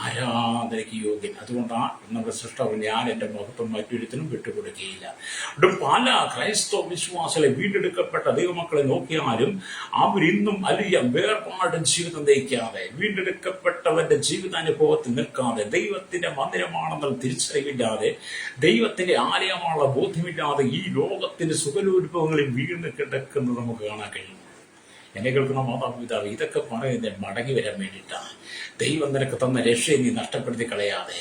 ആരാധനയ്ക്ക് യോഗ്യൻ. അതുകൊണ്ടാണ് നമ്മുടെ സൃഷ്ടാവ് ഞാൻ എന്റെ മഹത്വം മറ്റൊരുത്തിനും വിട്ടുകൊടുക്കുകയില്ല. പല ക്രൈസ്തവ വിശ്വാസികളെ വീണ്ടെടുക്കപ്പെട്ട ദൈവമക്കളെ നോക്കിയാലും അവരിന്നും അലിയ വേർപാടും ജീവിതം നയിക്കാതെ, വീണ്ടെടുക്കപ്പെട്ടവന്റെ ജീവിതാനുഭവത്തിൽ നിൽക്കാതെ, ദൈവത്തിന്റെ മന്ദിരമാണെന്ന തിരിച്ചറിവില്ലാതെ, ദൈവത്തിന്റെ ആലയമാണെന്ന ബോധ്യമില്ലാതെ ഈ ലോകത്തിന്റെ സുഖലോലുഭവങ്ങളിൽ വീണ് കിടക്കുന്നത് നമുക്ക് കാണാൻ കഴിയും. എന്നെ കേൾക്കുന്ന മാതാപിതാവ്, ഇതൊക്കെ പറയുന്നത് മടങ്ങി വരാൻ വേണ്ടിയിട്ടാണ്. ദൈവം നിനക്ക് തന്ന രക്ഷയെ നീ നഷ്ടപ്പെടുത്തി കളയാതെ,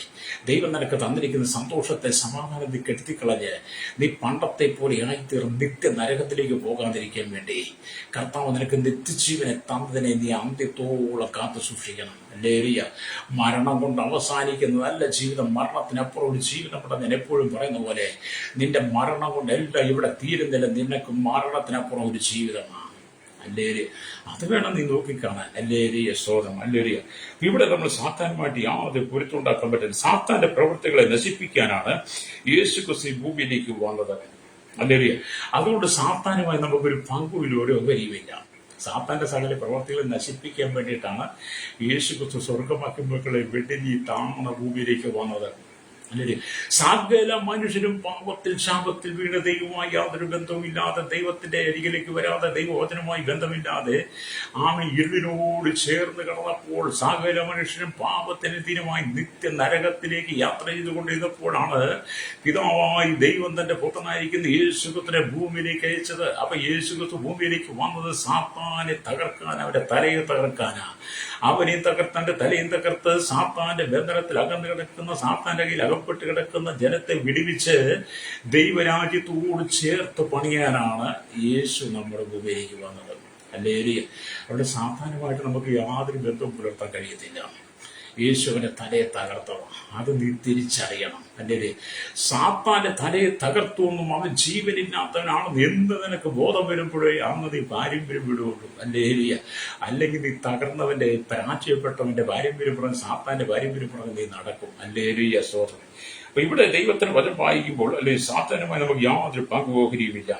ദൈവം നിനക്ക് തന്നിരിക്കുന്ന സന്തോഷത്തെ, സമാധാനത്തെ കെടുത്തിക്കളഞ്ഞ് നീ പണ്ടത്തെ പോലെ ആയിത്തീർന്ന് നിത്യ നരകത്തിലേക്ക് പോകാതിരിക്കാൻ വേണ്ടി കർത്താവ് നിനക്ക് നിത്യജീവനെ തന്നതിനെ നീ അന്ത്യത്തോളം കാത്തു സൂക്ഷിക്കണം. അല്ലേറിയ. മരണം കൊണ്ട് അവസാനിക്കുന്ന നല്ല ജീവിതം, മരണത്തിനപ്പുറം ഒരു ജീവിതമുണ്ടെന്ന് ഞാൻ എപ്പോഴും പറയുന്ന പോലെ നിന്റെ മരണം കൊണ്ട് എല്ലാം ഇവിടെ തീരുന്നില്ല. നിനക്ക് മരണത്തിനപ്പുറം ഒരു ജീവിതമാണ്. അല്ലേരിയ. അത് വേണം നീ നോക്കിക്കാണാൻ. അല്ലേരിയ. സ്തോത്രം. അല്ലേരിയ. ഇവിടെ നമ്മൾ സാത്താനുമായിട്ട് യാതൊരു പൊരുത്തമുണ്ടാക്കാൻ പറ്റില്ല. സാത്താന്റെ പ്രവൃത്തികളെ നശിപ്പിക്കാനാണ് യേശുക്രിസ്തു ഭൂമിയിലേക്ക് വന്നത്. അല്ലേരിയ. അതുകൊണ്ട് സാത്താനുമായി നമുക്കൊരു പങ്കുമില്ല, ഒരു ഉപരിയുമില്ല. സാത്താന്റെ സകല പ്രവർത്തികളെ നശിപ്പിക്കാൻ വേണ്ടിയിട്ടാണ് യേശുക്രിസ്തു സ്വർഗമാക്കുമ്പോഴേ വെടിഞ്ഞി താമണ ഭൂമിയിലേക്ക് വന്നത്. സകല മനുഷ്യരും പാപത്തിൽ ശാപത്തിൽ വീണ് ദൈവവുമായി യാതൊരു ബന്ധവുമില്ലാതെ, ദൈവത്തിന്റെ അരികിലേക്ക് വരാതെ, ദൈവവചനവുമായി ബന്ധമില്ലാതെ ഇരുളിനോട് ചേർന്ന് കിടന്നപ്പോൾ സകല മനുഷ്യരും പാപത്തിന് തീരുമായി നിത്യ നരകത്തിലേക്ക് യാത്ര ചെയ്തുകൊണ്ടിരുന്നപ്പോഴാണ് പിതാവായി ദൈവം തന്റെ പുത്രനായിരിക്കുന്ന യേശുക്രിസ്തുവിനെ ഭൂമിയിലേക്ക് അയച്ചത്. അപ്പൊ യേശുക്രിസ്തു ഭൂമിയിലേക്ക് വന്നത് സാത്താനെ തകർക്കാൻ, അവന്റെ തലയെ തകർക്കാനാ. അവനെയും തകർത്തന്റെ തലയും തകർത്ത് സാത്താന്റെ ബന്ധനത്തിൽ അകന്നു കിടക്കുന്ന, സാത്താന്റെ കയ്യിൽ അകപ്പെട്ട് കിടക്കുന്ന ജനത്തെ വിടുവിച്ച് ദൈവരാജ്യത്തോട് ചേർത്ത് പണിയാനാണ് യേശു നമ്മുടെ ഭൂമിയിലേക്ക് വന്നത്. അല്ലേരിയ. അവിടെ സാധാരണമായിട്ട് നമുക്ക് യാതൊരു ബന്ധവും പുലർത്താൻ കഴിയത്തില്ല. യേശുവിന്റെ തലയെ തകർത്തവ അത് നീ തിരിച്ചറിയണം. അല്ലേ? സാത്താന്റെ തലയെ തകർത്തൊന്നും അവൻ ജീവനില്ലാത്തവനാണെന്ന് എന്ത് നിനക്ക് ബോധം വരുമ്പോഴേ അന്ന് നീ പാരമ്പര്യം വിടുകയുള്ളൂ. അല്ലേരിയ. അല്ലെങ്കിൽ നീ തകർന്നവന്റെ, പരാജയപ്പെട്ടവന്റെ പാരമ്പര്യം പറഞ്ഞ്, സാത്താന്റെ പാരമ്പര്യം പറഞ്ഞ് നീ നടക്കും. അല്ലേരിയ. സ്തോത്രം. അപ്പൊ ഇവിടെ ദൈവത്തിന് വചനം വായിക്കുമ്പോൾ അല്ലെ സാത്താനുമായി നമുക്ക് യാതൊരു പങ്കുപോകരിയുമില്ല.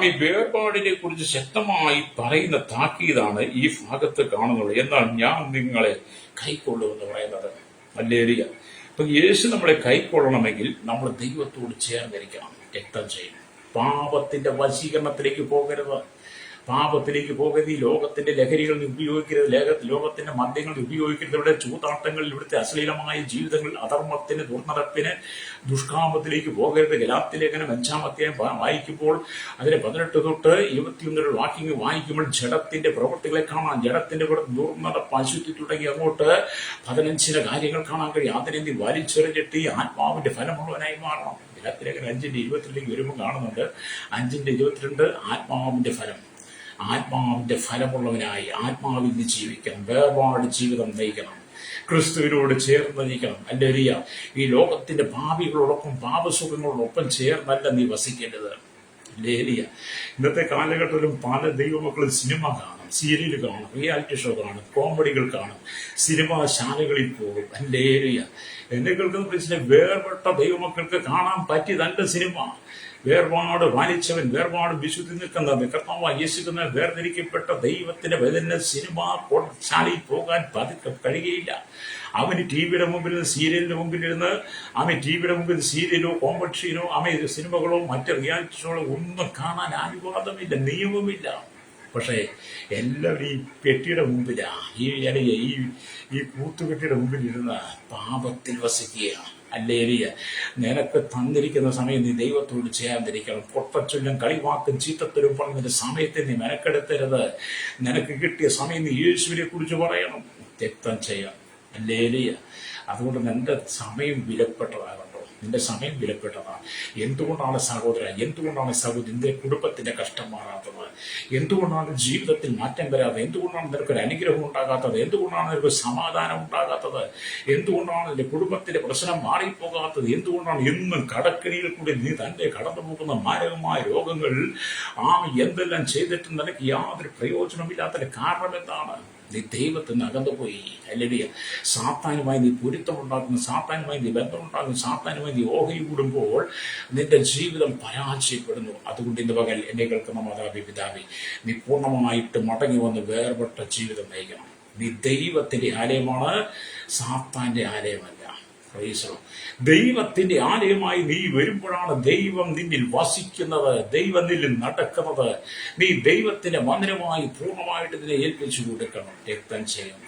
ഈ വേർപാടിനെ കുറിച്ച് ശക്തമായി പറയുന്ന താക്കീതാണ് ഈ ഭാഗത്ത് കാണുന്നത്. എന്നാൽ ഞാൻ നിങ്ങളെ കൈക്കൊള്ളുമെന്ന് പറയുന്നത്. അല്ലേരിയ. അപ്പൊ യേശു നമ്മളെ കൈക്കൊള്ളണമെങ്കിൽ നമ്മൾ ദൈവത്തോട് ചേർന്നിരിക്കണം. രക്തം ചെയ്യണം. പാപത്തിന്റെ വശീകരണത്തിലേക്ക് പോകരുത്. പാപത്തിലേക്ക് പോകരുത്. ഈ ലോകത്തിന്റെ ലഹരികൾ ഉപയോഗിക്കരുത്. ലോകത്തിന്റെ മദ്യങ്ങൾ ഉപയോഗിക്കരുത്. ഇവിടെ ചൂതാട്ടങ്ങൾ, ഇവിടുത്തെ അശ്ലീലമായ ജീവിതങ്ങൾ, അധർമ്മത്തിന്, ദുർനടപ്പിന്, ദുഷ്കാമത്തിലേക്ക് പോകരുത്. ഗലാത്യലേഖനം 5-ാം അധ്യായം വായിക്കുമ്പോൾ അതിന് 18 തൊട്ട് 21 വാക്യങ്ങൾ വായിക്കുമ്പോൾ ജഡത്തിന്റെ പ്രവൃത്തികളെ കാണാം. ജഡത്തിന്റെ ദുർനടപ്പ്, അശുദ്ധി തുടങ്ങി അങ്ങോട്ട് 15 കാര്യങ്ങൾ കാണാൻ കഴിയും. അതിനെ നീ വലിച്ചെറിഞ്ഞിട്ട് ഈ ആത്മാവിന്റെ ഫലമുള്ളവനായി മാറണം. ഗലാത്യലേഖനം 5:22 വരുമ്പോൾ കാണുന്നുണ്ട്. 5:22 ആത്മാവിന്റെ ഫലം. ആത്മാവിന്റെ ഫലമുള്ളവനായി ആത്മാവിൽ നിന്ന് ജീവിക്കണം. വേർപാട് ജീവിതം നയിക്കണം. ക്രിസ്തുവിനോട് ചേർന്ന് നയിക്കണം. അല്ലേരിയ. ഈ ലോകത്തിന്റെ പാപികളോടൊപ്പം, പാപസുഖങ്ങളോടൊപ്പം ചേർന്നല്ല നീ വസിക്കേണ്ടത്. അല്ലേരിയ. ഇന്നത്തെ കാലഘട്ടത്തിലും പല ദൈവമക്കളും സിനിമ കാണും. സീരിയൽ കാണും, റിയാലിറ്റി ഷോ കാണും, കോമഡികൾ കാണും, സിനിമാശാലകളിൽ പോകും. ഹല്ലേലൂയ. എന്നെ കേൾക്കുന്ന പ്രിയരെ, വേർപെട്ട ദൈവമക്കൾക്ക് കാണാൻ പറ്റിയ നല്ല സിനിമ. വേർപാട് പാലിച്ചവൻ, വേർപാട് വിശുദ്ധി നിൽക്കുന്നത് കർത്താവായ യേശുവിനെ വേർതിരിക്കപ്പെട്ട ദൈവത്തിന്റെ വചന സിനിമ ശാലയിൽ പോകാൻ കഴിയുകയില്ല. അവന് ടിവിയുടെ മുമ്പിൽ നിന്ന്, സീരിയലിന്റെ മുമ്പിൽ ഇരുന്ന് അവൻ ടിവിയുടെ മുമ്പിൽ സീരിയലോ കോമ്പറ്റീഷനോ അവൻ സിനിമകളോ മറ്റ് റിയാലിറ്റി ഷോകളോ ഒന്നും കാണാൻ അനുവാദമില്ല, നിയമമില്ല. പക്ഷേ എല്ലാവരും ഈ പെട്ടിയുടെ മുമ്പിലാ, ഈ കൂത്തുകെട്ടിയുടെ മുമ്പിൽ ഇരുന്ന് പാപത്തിൽ വസിക്കുകയാണ്. ഹല്ലേലൂയ. നിനക്ക് തന്നിരിക്കുന്ന സമയം നീ ദൈവത്തോട് ചെയ്യാതിരിക്കണം. പൊട്ടച്ചൊല്ലും കളിവാക്കും ചീത്തത്തരും പറഞ്ഞതിന്റെ സമയത്തെ നീ മെനക്കെടുത്തരുത്. നിനക്ക് കിട്ടിയ സമയം നീ യേശുവിനെ കുറിച്ച് പറയണം, രക്തം ചെയ്യാം. ഹല്ലേലൂയ. അതുകൊണ്ട് നിന്റെ സമയം വിലപ്പെട്ടതാകട്ടോ, നിന്റെ സമയം വിലപ്പെട്ടതാണ്. എന്തുകൊണ്ടാണ് സഹോദര, എന്തുകൊണ്ടാണ് സഹോദരി നിന്റെ കുടുംബത്തിന്റെ കഷ്ടം മാറാത്തത്? എന്തുകൊണ്ടാണ് ജീവിതത്തിൽ മാറ്റം വരാത്തത്? എന്തുകൊണ്ടാണ് നിനക്കൊരു അനുഗ്രഹം ഉണ്ടാകാത്തത്? എന്തുകൊണ്ടാണ് നിനക്ക് സമാധാനം ഉണ്ടാകാത്തത്? എന്തുകൊണ്ടാണ് നിന്റെ കുടുംബത്തിന്റെ പ്രശ്നം മാറിപ്പോകാത്തത്? എന്തുകൊണ്ടാണ് എന്നും കടക്കണിയിൽ കൂടി നീ തന്നെ കടന്നു പോകുന്ന മാരകമായ രോഗങ്ങൾ? എന്തെല്ലാം ചെയ്തിട്ടും നിനക്ക് യാതൊരു പ്രയോജനമില്ലാത്തതിന്റെ കാരണം എന്താണ്? നീ ദൈവത്തിൽ നിന്ന് അകന്നുപോയി. അല്ലെങ്കിൽ സാത്താനുമായി നീ പൊരുത്തമുണ്ടാക്കുന്നു, സാത്താനുമായി നീ ബന്ധമുണ്ടാക്കുന്നു, സാത്താനുമായി നീ ഓഹരി കൂടുമ്പോൾ നിന്റെ ജീവിതം പരാജയപ്പെടുന്നു. അതുകൊണ്ട് ഇന്ന് പകൽ എന്നെ കേൾക്കുന്ന മാതാവി, പിതാവി, നീ പൂർണ്ണമായിട്ട് മടങ്ങി വന്ന് വേർപെട്ട ജീവിതം നയിക്കണം. നീ ദൈവത്തിന്റെ ആലയമാണ്, സാത്താന്റെ ആലയമല്ല. ദൈവത്തിന്റെ ആലയമായി നീ വരുമ്പോഴാണ് ദൈവം നിന്നിൽ വസിക്കുന്നത്, ദൈവം നിന്നിൽ നടക്കുന്നത്. നീ ദൈവത്തിന്റെ മന്ദിരമായി പൂർണ്ണമായിട്ട് ഇതിനെ ഏൽപ്പിച്ചു കൊടുക്കണം, രക്തം ചെയ്യണം.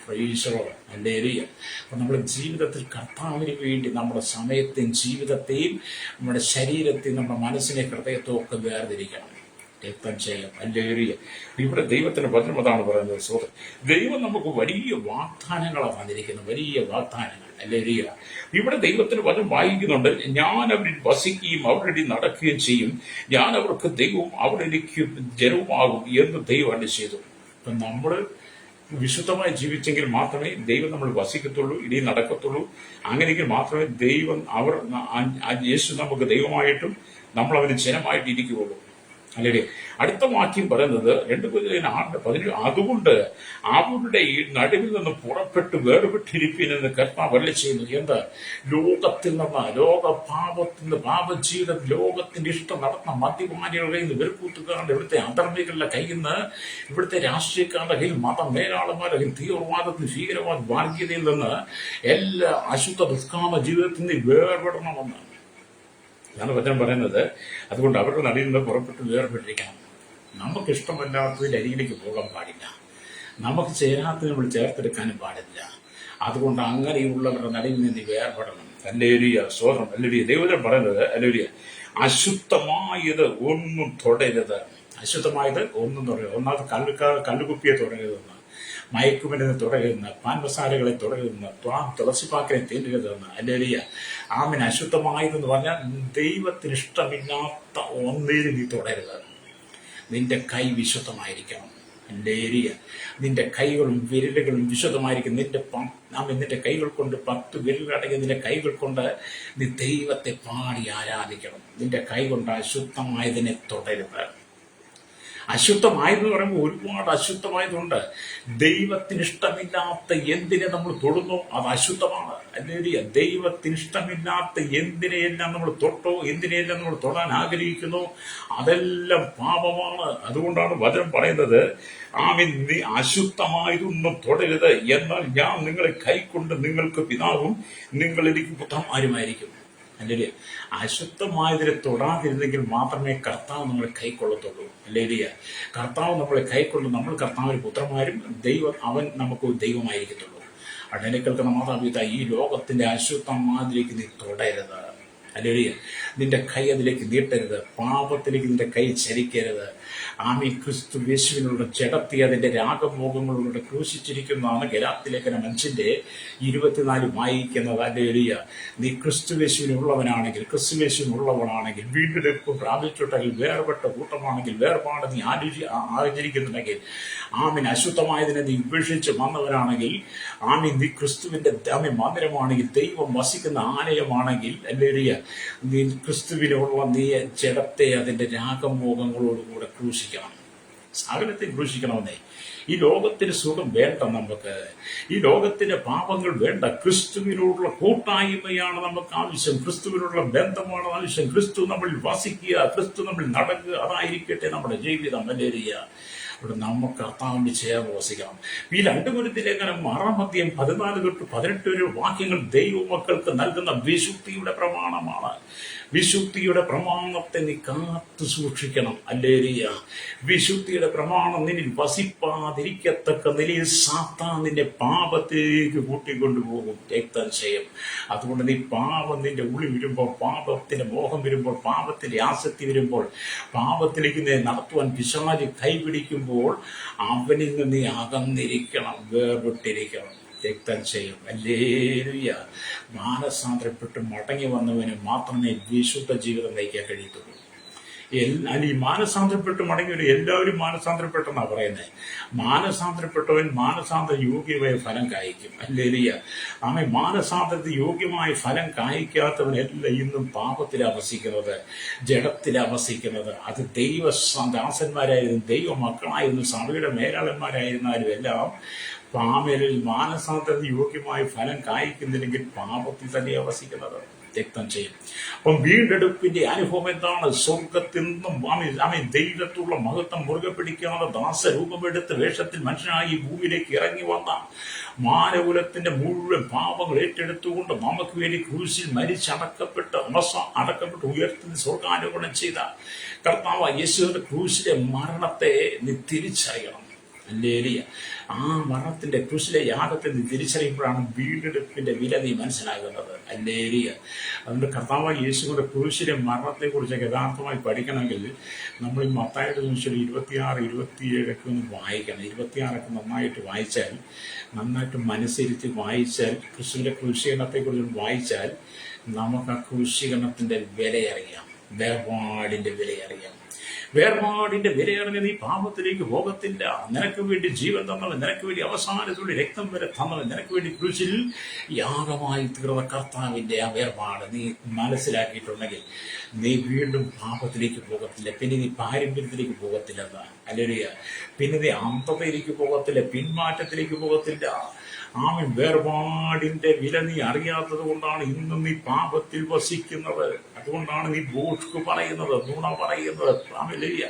ഹല്ലേലൂയ. അപ്പൊ നമ്മുടെ ജീവിതത്തിൽ കർത്താവിന് വേണ്ടി നമ്മുടെ സമയത്തെയും ജീവിതത്തെയും നമ്മുടെ ശരീരത്തെയും നമ്മുടെ മനസ്സിനെ ഹൃദയത്തെയും ഒക്കെ വേർതിരിക്കണം, രക്തം ചെയ്യാം. ഹല്ലേലൂയ. ഇവിടെ ദൈവത്തിന്റെ വചനം അതാണ് പറയുന്നത്. സോദരൻ, ദൈവം നമുക്ക് വലിയ വാഗ്ദാനങ്ങളാണ് തന്നിരിക്കുന്നത്, വലിയ വാഗ്ദാനങ്ങൾ. ഹല്ലേലൂയ. ഇവിടെ ദൈവത്തിന്റെ വചനം വായിക്കുന്നുണ്ട്, ഞാൻ അവരിൽ വസിക്കുകയും അവരുടെ നടക്കുകയും ചെയ്യും, ഞാൻ അവർക്ക് ദൈവവും അവരെനിക്ക് ജനവുമാകും എന്ന് ദൈവം അരുളി ചെയ്തു. അപ്പൊ നമ്മള് വിശുദ്ധമായി ജീവിച്ചെങ്കിൽ മാത്രമേ ദൈവം നമ്മൾ വസിക്കത്തുള്ളൂ, ഇനി നടക്കത്തുള്ളൂ. അങ്ങനെയെങ്കിൽ മാത്രമേ ദൈവം യേശു നമുക്ക് ദൈവമായിട്ടും നമ്മൾ അവന് ജനമായിട്ട് ഇരിക്കുകയുള്ളൂ. അല്ലേ? അടുത്ത വാക്യം പറയുന്നത് 2 Corinthians 6:17, അതുകൊണ്ട് അവരുടെ ഈ നടുവിൽ നിന്ന് പുറപ്പെട്ട് വേർപെട്ടിരിപ്പിനെന്ന് കർത്താവ് അരുളി ചെയ്യുന്നു. എന്താ? ലോകത്തിൽ നിന്ന്, ലോകപാപത്തിൽ നിന്ന്, പാപജീവിതം, ലോകത്തിന്റെ ഇഷ്ടം നടത്തുന്ന മദ്യപാനികളുടെ കയ്യിൽ നിന്ന്, വെറുക്കൂത്തുകാരുടെ, ഇവിടുത്തെ അധർമ്മികളുടെ കയ്യിൽ നിന്ന്, ഇവിടുത്തെ രാഷ്ട്രീയക്കാരുടെ കയ്യിൽ, മത മേലാളന്മാരുടെ കയ്യിൽ, തീവ്രവാദത്തിൽ, ഭീകരവാദ വർഗീയതയിൽ നിന്ന്, എല്ലാ അശുദ്ധ ദുഷ്കാമ ജീവിതത്തിൽ നിന്ന് വേർപെടണമെന്ന് ഞാൻ വചനം പറയുന്നത്. അതുകൊണ്ട് അവരുടെ നടിയിൽ നിന്ന് പുറപ്പെട്ട് വേർപെട്ടിരിക്കണം. നമുക്കിഷ്ടമല്ലാത്തതിൽ അരികിലേക്ക് പോകാൻ പാടില്ല, നമുക്ക് ചേരാത്തതിന് നമ്മൾ ചേർത്തെടുക്കാനും പാടില്ല. അതുകൊണ്ട് അങ്ങനെയുള്ളവരുടെ നടിയിൽ നിന്ന് വേർപെടണം. ഹല്ലേലൂയ. സ്തോത്രം. ഹല്ലേലൂയ. ദൈവം പറയുന്നത്, ഹല്ലേലൂയ, അശുദ്ധമായത് ഒന്നും തൊടരുത്. അശുദ്ധമായത് ഒന്നും തുടരുത്. ഒന്നാമത് കല്ലുകുപ്പിയെ തുടരുതെന്ന്, മയക്കുമരുന്ന് തുടരുന്ന, പാൻ മസാലകളെ തുടരുന്ന, തുളസിപ്പാക്കിനെ തീണ്ടരുതെന്ന്. ഹല്ലേലൂയ. ആമേൻ. അശുദ്ധമായതെന്ന് പറഞ്ഞാൽ ദൈവത്തിന് ഇഷ്ടമില്ലാത്ത ഒന്നിനും നീ തുടരുത്. നിന്റെ കൈ വിശുദ്ധമായിരിക്കണം. ഹല്ലേലൂയ. നിന്റെ കൈകളും വിരലുകളും വിശുദ്ധമായിരിക്കും. നിന്റെ കൈകൾ കൊണ്ട് 10 വിരലുകളടങ്ങിയ നിന്റെ കൈകൾ കൊണ്ട് നീ ദൈവത്തെ പാടി ആരാധിക്കണം. നിന്റെ കൈ കൊണ്ട് അശുദ്ധമായതിനെ തുടരുത്. അശുദ്ധമായതെന്ന് പറയുമ്പോൾ ഒരുപാട് അശുദ്ധമായതുണ്ട്. ദൈവത്തിന് ഇഷ്ടമില്ലാത്ത എന്തിനെ നമ്മൾ തൊടുന്നോ അത് അശുദ്ധമാണ്. അല്ലെങ്കിൽ ദൈവത്തിന് ഇഷ്ടമില്ലാത്ത എന്തിനെയെല്ലാം നമ്മൾ തൊട്ടോ, എന്തിനെയെല്ലാം നമ്മൾ തൊടാൻ ആഗ്രഹിക്കുന്നു, അതെല്ലാം പാപമാണ്. അതുകൊണ്ടാണ് വചനം പറയുന്നത്, നീ അശുദ്ധമായതൊന്നും തൊടരുത്, എന്നാൽ ഞാൻ നിങ്ങളെ കൈക്കൊണ്ട് നിങ്ങൾക്ക് പിതാവും നിങ്ങൾ എനിക്ക് പുത്രന്മാരുമായിരിക്കും. അല്ലെങ്കിൽ അശുദ്ധമായതിനെ തൊടാതിരുന്നെങ്കിൽ മാത്രമേ കർത്താവ് നമ്മളെ കൈക്കൊള്ളത്തുള്ളൂ. അല്ലെങ്കിൽ കർത്താവ് നമ്മളെ കൈക്കൊള്ളും, നമ്മൾ കർത്താവിന് പുത്രന്മാരും, അവൻ നമുക്ക് ദൈവമായിരിക്കത്തുള്ളൂ. അടനക്കൾക്ക് മാതാപിതാ, ഈ ലോകത്തിന്റെ അശുദ്ധമാതിലേക്ക് നീ തൊടരുത്. അല്ലെങ്കിൽ നിന്റെ കൈ അതിലേക്ക് നീട്ടരുത്, പാപത്തിലേക്ക് നിന്റെ കൈ ചരിക്കരുത്. ക്രിസ്തു യേശുവിനുള്ള ജഡത്തെ അതിന്റെ രാഗമോഹങ്ങളിലൂടെ ക്രൂശിച്ചിരിക്കുന്നതാണ് ഗലാത്യലേഖനം 5:24 വായിക്കുന്നത്. ഹല്ലേലൂയ. നീ ക്രിസ്തുവേശുവിനുള്ളവനാണെങ്കിൽ, ക്രിസ്തുവേശുവിനുള്ളവനാണെങ്കിൽ, വീണ്ടെടുപ്പ് പ്രാപിച്ചിട്ടെങ്കിൽ, വേർപെട്ട കൂട്ടമാണെങ്കിൽ, വേർപാട് നീ ആചരിക്കുന്നുണ്ടെങ്കിൽ, അശുദ്ധമായതിനെ നീ ഉപേക്ഷിച്ച് വന്നവനാണെങ്കിൽ, നീ ക്രിസ്തുവിന്റെ മന്ദിരമാണെങ്കിൽ, ദൈവം വസിക്കുന്ന ആലയമാണെങ്കിൽ, ഹല്ലേലൂയ, നീ ക്രിസ്തുവിനുള്ള നീ ജഡത്തെ അതിന്റെ രാഗമോഹങ്ങളോടുകൂടെ ക്രൂശിക്കണം. സകലത്തെ ക്രൂശിക്കണമെന്നേ. ഈ ലോകത്തിന് സുഖം വേണ്ട നമുക്ക്, ഈ ലോകത്തിന്റെ പാപങ്ങൾ വേണ്ട. ക്രിസ്തുവിനോടുള്ള കൂട്ടായ്മയാണ് നമുക്ക് ആവശ്യം, ക്രിസ്തുവിനോടുള്ള ബന്ധമാണ് ആവശ്യം. ക്രിസ്തു നമ്മളിൽ വസിക്കുക, ക്രിസ്തു നമ്മളിൽ നടക്കുക, അതായിരിക്കട്ടെ നമ്മുടെ ജീവിതം. ഹല്ലേലൂയ. ഇവിടെ നമുക്ക് കർത്താവിന്റെ ചേർന്ന് വസിക്കണം. ഈ 2 കൊരിന്ത്യർ ലേഖനം 6 14 തൊട്ട് 18 വരെ വാക്യങ്ങൾ ദൈവമക്കൾക്ക് നൽകുന്ന വിശുദ്ധിയുടെ പ്രമാണമാണ്. വിശുദ്ധിയുടെ പ്രമാണത്തെ നീ കാത്തു സൂക്ഷിക്കണം. ഹല്ലേലൂയ. വിശുദ്ധിയുടെ പ്രമാണം നിന്നിൽ വസിപ്പാതിരിക്കത്തക്ക നിലയിൽ സാത്താൻ നിന്നെ പാപത്തിലേക്ക് കൂട്ടിക്കൊണ്ടുപോകും. രക്തനിശ്ചയം. അതുകൊണ്ട് നീ പാപം നിന്റെ ഉള്ളിൽ വരുമ്പോൾ, പാപത്തിന്റെ മോഹം വരുമ്പോൾ, പാപത്തിന്റെ ആസക്തി വരുമ്പോൾ, പാപത്തിലേക്ക് നീ നടത്തുവാൻ പിശാച് കൈപിടിക്കുമ്പോൾ അവനിൽ നിന്ന് നീ അകന്നിരിക്കണം, വേർപെട്ടിരിക്കണം. രക്തനിശ്ചയം. ഹല്ലേലൂയ. മാനസാന്തരപ്പെട്ട് മടങ്ങി വന്നവന് മാത്രമേ വിശുദ്ധ ജീവിതം നയിക്കാൻ കഴിയത്തുള്ളൂ. ഈ മാനസാന്തരപ്പെട്ട് മടങ്ങിയവര് എല്ലാവരും മാനസാന്തരപ്പെട്ടെന്നാണ് പറയുന്നത്. മാനസാന്തരപ്പെട്ടവൻ മാനസാന്തര യോഗ്യമായ ഫലം കായ്ക്കും. ഹല്ലേലൂയ. ആമേൻ. മാനസാന്തരത്തിൽ യോഗ്യമായ ഫലം കായ്ക്കാത്തവനെല്ലാം ഇന്നും പാപത്തിലാണ് വസിക്കുന്നത്, ജഡത്തിലാണ് വസിക്കുന്നത്. അത് ദൈവദാസന്മാരായിരുന്നു, ദൈവ മക്കളായിരുന്നു, സഭയുടെ മേലാളന്മാരായിരുന്നാലും എല്ലാം പാമേലിൽ മാനസാന്തരത്തിൽ യോഗ്യമായ ഫലം കായ്ക്കുന്നില്ലെങ്കിൽ പാപത്തിൽ തന്നെയാണ് വസിക്കുന്നത്. രക്തം ചെയ്യും. അപ്പം വീണ്ടെടുപ്പിന്റെ അനുഭവം എന്താണ്? സ്വർഗത്തിൽ നിന്നും ദൈവത്തുള്ള മഹത്വം മുറുകെ പിടിക്കാതെ ദാസരൂപമെടുത്ത് വേഷത്തിൽ മനുഷ്യനായി ഭൂമിയിലേക്ക് ഇറങ്ങി വന്ന മാനകുലത്തിന്റെ മുഴുവൻ പാപങ്ങൾ ഏറ്റെടുത്തുകൊണ്ട് നമുക്ക് വേണ്ടി ക്രൂശിൽ മരിച്ചടക്കപ്പെട്ട് അടക്കപ്പെട്ട് ഉയർത്തി സ്വർഗാരോപണം ചെയ്ത കർത്താവ് യേശുവിന്റെ ക്രൂശിലെ മരണത്തെ നീ തിരിച്ചറിയണം. ഹല്ലേലൂയ. ആ മരണത്തിന്റെ ക്രൂശിലെ യാഗത്തെ നീ തിരിച്ചറിയുമ്പോഴാണ് വീണ്ടെടുപ്പിന്റെ വില നീ മനസ്സിലാകുന്നത്. ഹല്ലേലൂയ. അതുകൊണ്ട് കർത്താവ് യേശുവിന്റെ ക്രൂശിലെ മരണത്തെ കുറിച്ച് യഥാർത്ഥമായി പഠിക്കണമെങ്കിൽ നമ്മൾ ഈ മത്തായിയുടെ സുവിശേഷം 26, 27 ഒന്ന് വായിക്കണം. 26 നന്നായിട്ട് വായിച്ചാൽ, നന്നായിട്ട് മനസ്സിരുത്തി വായിച്ചാൽ, ക്രിസ്തുവിന്റെ ക്രൂശീകരണത്തെ കുറിച്ച് വായിച്ചാൽ നമുക്ക് ആ ക്രൂശീകരണത്തിന്റെ വിലയറിയാം, വേർപാടിന്റെ വിലയറിയാം. വേർപാടിന്റെ വിലയറിഞ്ഞ നീ പാപത്തിലേക്ക് പോകത്തില്ല. നിനക്ക് വേണ്ടി ജീവൻ തന്നവൻ, നിനക്ക് വേണ്ടി അവസാനത്തോടെ രക്തം വരെ തന്നവൻ, നിനക്ക് വേണ്ടി ക്രൂശിൽ യാഗമായി തീർന്ന കർത്താവിന്റെ ആ വേർപാട് നീ മനസ്സിലാക്കിയിട്ടുണ്ടെങ്കിൽ നീ വീണ്ടും പാപത്തിലേക്ക് പോകത്തില്ല. പിന്നെ നീ പാരമ്പര്യത്തിലേക്ക് പോകത്തില്ലെന്ന്. ഹല്ലേലൂയ. പിന്നെ നീ അന്ധതയിലേക്ക് പോകത്തില്ല, പിന്മാറ്റത്തിലേക്ക് പോകത്തില്ല. ആമേൻ. വേർപാടിന്റെ വില നീ അറിയാത്തത് കൊണ്ടാണ് ഇന്നും നീ പാപത്തിൽ വസിക്കുന്നത്. അതുകൊണ്ടാണ് നീ ബോഷ്ക്ക് പറയുന്നത്, നുണ പറയുന്നത്. ഹല്ലേലൂയ.